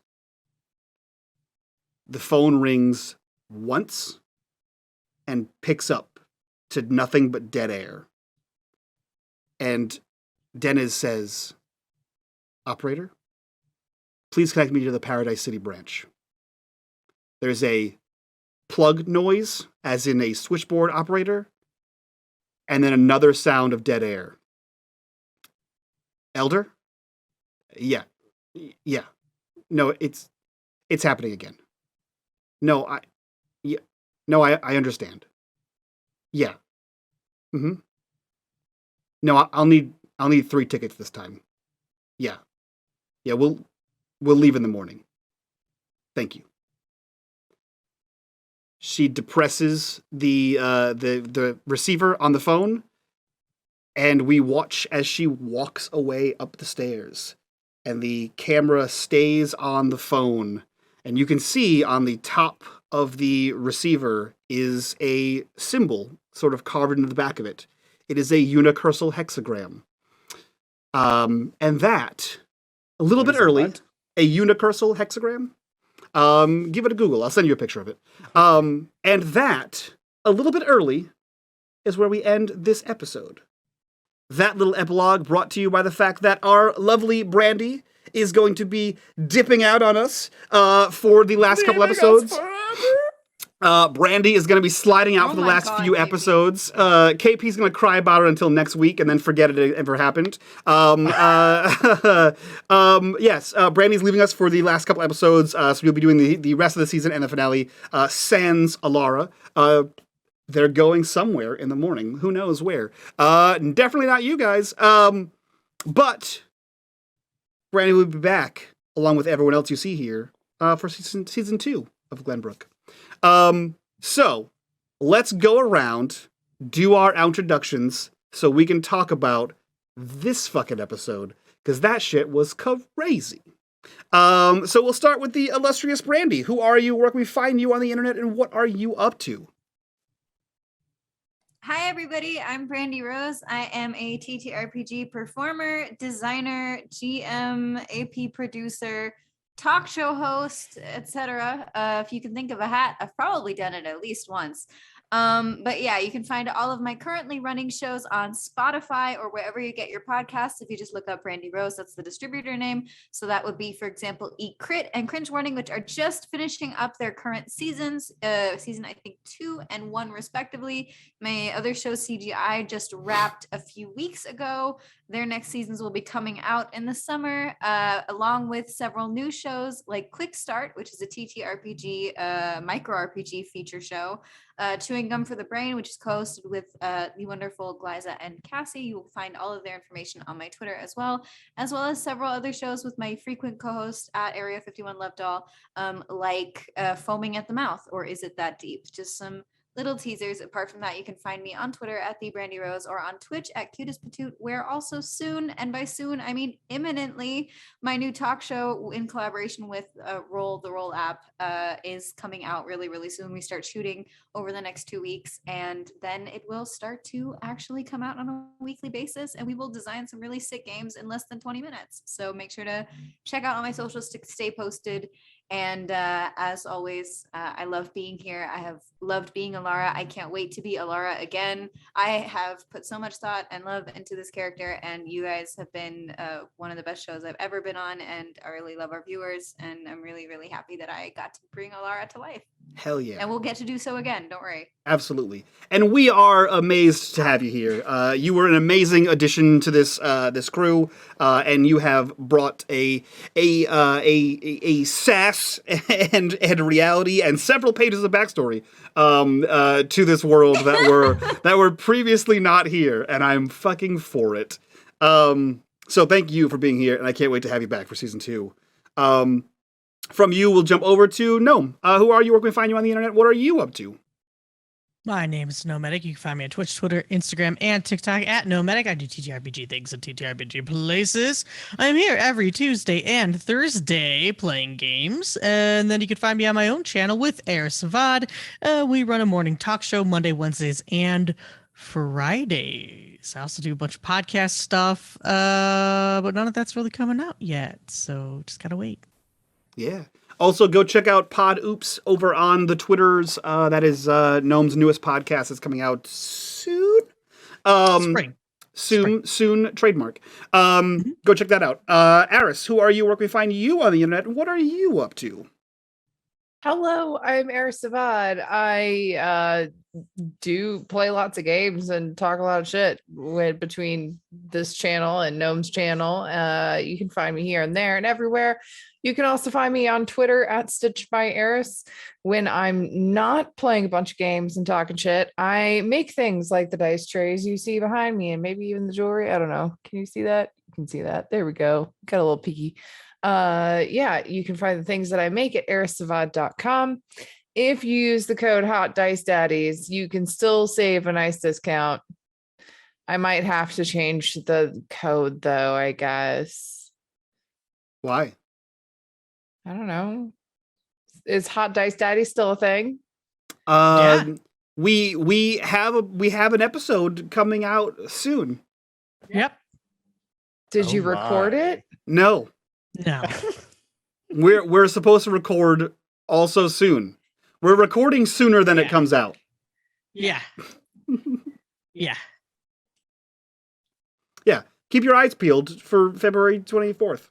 Speaker 1: The phone rings once and picks up to nothing but dead air. And Dennis says, "Operator, please connect me to the Paradise City branch." There's a plug noise, as in a switchboard operator, and then another sound of dead air. Elder? Yeah. No, it's happening again. No, I understand. Yeah. Mm-hmm. No, I'll need 3 tickets this time. Yeah. Yeah, we'll leave in the morning. Thank you. She depresses the receiver on the phone, and we watch as she walks away up the stairs, and the camera stays on the phone, and you can see on the top of the receiver is a symbol sort of carved into the back of it. It is a unicursal hexagram. And that, a little bit early, a unicursal hexagram. Give it a Google. I'll send you a picture of it. And that, a little bit early, is where we end this episode. That little epilogue brought to you by the fact that our lovely Brandy is going to be dipping out on us for the last couple episodes. Brandy is going to be sliding out for the last few episodes. KP's going to cry about it until next week and then forget it ever happened. Yes, Brandy's leaving us for the last couple episodes, so we'll be doing the rest of the season and the finale. Sans Alara. They're going somewhere in the morning. Who knows where? Definitely not you guys. But Brandy will be back, along with everyone else you see here, for season 2 of Glenbrook. So let's go around, do our introductions, so we can talk about this fucking episode, because that shit was crazy. So we'll start with the illustrious Brandy. Who are you? Where can we find you on the internet, and what are you up to?
Speaker 4: Hi, everybody. I'm Brandy Rose. I am a TTRPG performer, designer, GM, AP producer, talk show host, etc. If you can think of a hat, I've probably done it at least once. But yeah, you can find all of my currently running shows on Spotify or wherever you get your podcasts. If you just look up Brandy Rose, that's the distributor name. So that would be, for example, Eat Crit and Cringe Warning, which are just finishing up their current seasons, season I think 2 and 1 respectively. My other show, CGI, just wrapped a few weeks ago. Their next seasons will be coming out in the summer, along with several new shows like Quick Start, which is a TTRPG, micro RPG feature show. Chewing Gum for the Brain, which is co-hosted with the wonderful Glyza and Cassie. You will find all of their information on my Twitter as well as several other shows with my frequent co-host at Area 51 Love Doll, like Foaming at the Mouth, or Is It That Deep? Just some little teasers. Apart from that, you can find me on Twitter at the Brandy Rose or on Twitch at Cutest Patoot, where also soon, and by soon I mean imminently, my new talk show in collaboration with the Roll app is coming out really soon. We start shooting over the next 2 weeks, and then it will start to actually come out on a weekly basis, and we will design some really sick games in less than 20 minutes. So make sure to check out all my socials to stay posted. And as always, I love being here. I have loved being Alara. I can't wait to be Alara again. I have put so much thought and love into this character, and you guys have been one of the best shows I've ever been on, and I really love our viewers, and I'm really happy that I got to bring Alara to life.
Speaker 1: Hell yeah.
Speaker 4: And we'll get to do so again, don't worry.
Speaker 1: Absolutely. And we are amazed to have you here. You were an amazing addition to this crew, and you have brought a sass and reality and several pages of backstory to this world that were previously not here, and I'm fucking for it. So thank you for being here, and I can't wait to have you back for season 2. From you, we'll jump over to Gnome. Who are you? Where can we find you on the internet? What are you up to?
Speaker 3: My name is NoMedic. You can find me on Twitch, Twitter, Instagram, and TikTok at NoMedic. I do TTRPG things at TTRPG places. I'm here every Tuesday and Thursday playing games. And then you can find me on my own channel with Air Savad. We run a morning talk show Monday, Wednesdays, and Fridays. I also do a bunch of podcast stuff, but none of that's really coming out yet. So just gotta wait.
Speaker 1: Yeah. Also, go check out Pod Oops over on the Twitters. That is Gnome's newest podcast that's coming out soon. Soon, trademark. Go check that out. Aris, who are you? Where can we find you on the internet? And what are you up to?
Speaker 2: Hello, I'm Eris Savad. I do play lots of games and talk a lot of shit between this channel and Gnome's channel. You can find me here and there and everywhere. You can also find me on Twitter at Stitched by Eris. When I'm not playing a bunch of games and talking shit, I make things like the dice trays you see behind me, and maybe even the jewelry. I don't know. Can you see that? You can see that. There we go. Got a little peeky. Yeah, you can find the things that I make at erisavad.com. If you use the code Hot Dice Daddies, you can still save a nice discount. I might have to change the code though, I guess.
Speaker 1: Why?
Speaker 2: I don't know. Is Hot Dice Daddy still a thing?
Speaker 3: Yeah.
Speaker 1: We have an episode coming out soon.
Speaker 3: Yep.
Speaker 2: Did you record it?
Speaker 1: No.
Speaker 3: No.
Speaker 1: We're supposed to record also soon. We're recording sooner than it comes out.
Speaker 3: Yeah. Yeah.
Speaker 1: Yeah. Keep your eyes peeled for February 24th.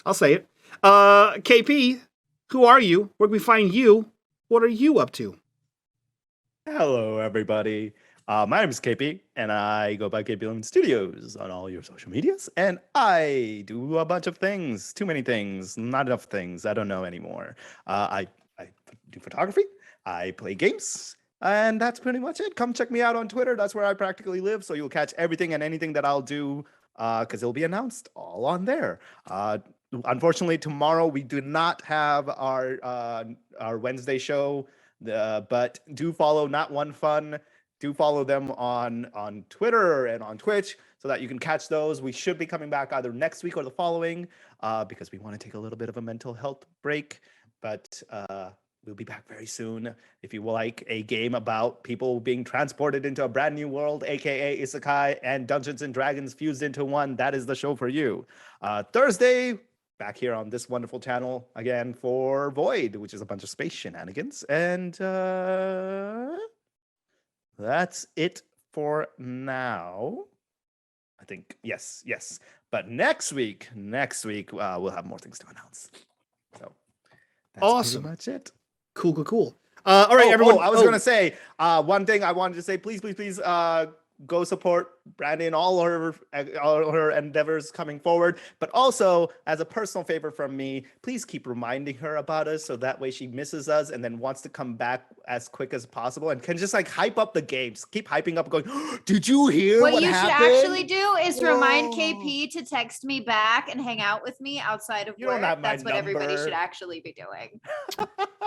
Speaker 1: I'll say it. KP, who are you? Where can we find you? What are you up to?
Speaker 5: Hello, everybody. My name is KP, and I go by KP Lemon Studios on all your social medias. And I do a bunch of things, too many things, not enough things. I don't know anymore. I do photography. I play games. And that's pretty much it. Come check me out on Twitter. That's where I practically live. So you'll catch everything and anything that I'll do because it'll be announced all on there. unfortunately, tomorrow we do not have our Wednesday show, but do follow Not One Fun. Do follow them on Twitter and on Twitch so that you can catch those. We should be coming back either next week or the following because we want to take a little bit of a mental health break. But we'll be back very soon. If you like a game about people being transported into a brand new world, aka Isekai and Dungeons and Dragons fused into one, that is the show for you. Thursday, back here on this wonderful channel again for Void, which is a bunch of space shenanigans. And that's it for now. I think, yes. But next week, we'll have more things to announce. So that's
Speaker 1: Awesome.
Speaker 5: pretty much it.
Speaker 1: Cool. All right, everyone.
Speaker 5: I was going to say one thing I wanted to say. Please, go support Brandy in all her endeavors coming forward. But also, as a personal favor from me, please keep reminding her about us so that way she misses us and then wants to come back as quick as possible and can just like hype up the games. Keep hyping up, going, did you hear what
Speaker 4: you
Speaker 5: happened?
Speaker 4: should actually do is remind KP to text me back and hang out with me outside of
Speaker 5: You
Speaker 4: work.
Speaker 5: don't have my
Speaker 4: That's what everybody
Speaker 5: number.
Speaker 4: should actually be doing.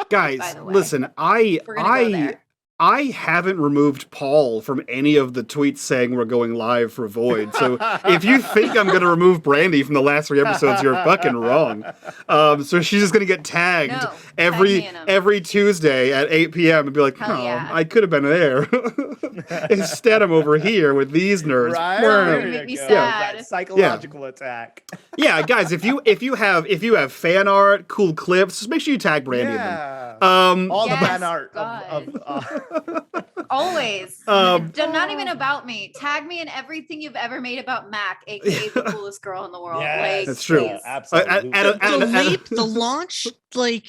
Speaker 1: Guys,
Speaker 4: By the way.
Speaker 1: listen,
Speaker 4: We're gonna go there.
Speaker 1: I haven't removed Paul from any of the tweets saying we're going live for Void. So if you think I'm going to remove Brandy from the last 3 episodes, you're fucking wrong. So she's just going to get tagged
Speaker 4: No,
Speaker 1: every
Speaker 4: tag me in 'em.
Speaker 1: every Tuesday at 8 p.m. and be like,
Speaker 4: Hell
Speaker 1: oh,
Speaker 4: yeah.
Speaker 1: I could have been there. Instead, I'm over here with these nerds.
Speaker 5: Right?
Speaker 1: Wow.
Speaker 5: There
Speaker 4: Make
Speaker 5: you
Speaker 4: me
Speaker 5: go.
Speaker 4: sad.
Speaker 5: That psychological attack.
Speaker 1: Yeah, guys, if you have fan art, cool clips, just make sure you tag Brandy in them.
Speaker 5: Yeah. All the
Speaker 4: Yes,
Speaker 5: fan art
Speaker 4: God.
Speaker 5: of
Speaker 4: Always. Not even about me. Tag me in everything you've ever made about Mac, aka the coolest girl in the world.
Speaker 5: Yes,
Speaker 4: Like,
Speaker 1: That's true.
Speaker 4: please.
Speaker 5: Absolutely.
Speaker 3: The leap, the launch, like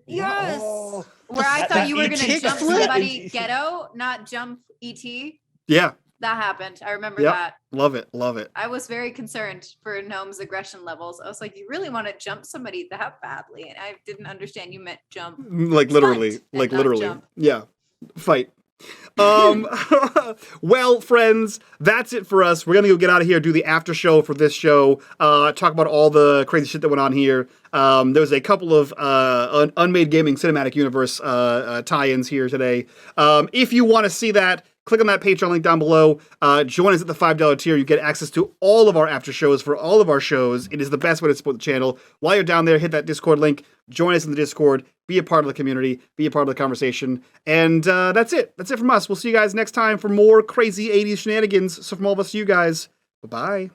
Speaker 4: Yes.
Speaker 5: Oh,
Speaker 4: Where I
Speaker 5: that-
Speaker 4: thought
Speaker 5: that
Speaker 4: you were
Speaker 3: ET
Speaker 4: gonna jump
Speaker 3: flip?
Speaker 4: somebody ghetto, not jump ET.
Speaker 1: Yeah,
Speaker 4: That happened. I remember
Speaker 1: Yep.
Speaker 4: that.
Speaker 1: love it.
Speaker 4: I was very concerned for Gnome's aggression levels. I was like, you really want to jump somebody that badly? And I didn't understand you meant jump.
Speaker 1: Like literally,
Speaker 4: Stunt and
Speaker 1: like
Speaker 4: not
Speaker 1: literally.
Speaker 4: jump.
Speaker 1: Yeah. Fight. Well, friends, that's it for us. We're gonna go get out of here, do the after show for this show, talk about all the crazy shit that went on here. There was a couple of unMadeGaming Cinematic Universe tie-ins here today. If you want to see that, click on that Patreon link down below. Join us at the $5 tier. You get access to all of our after shows for all of our shows. It is the best way to support the channel. While you're down there, hit that Discord link. Join us in the Discord. Be a part of the community. Be a part of the conversation. And that's it. That's it from us. We'll see you guys next time for more crazy 80s shenanigans. So from all of us to you guys, bye-bye.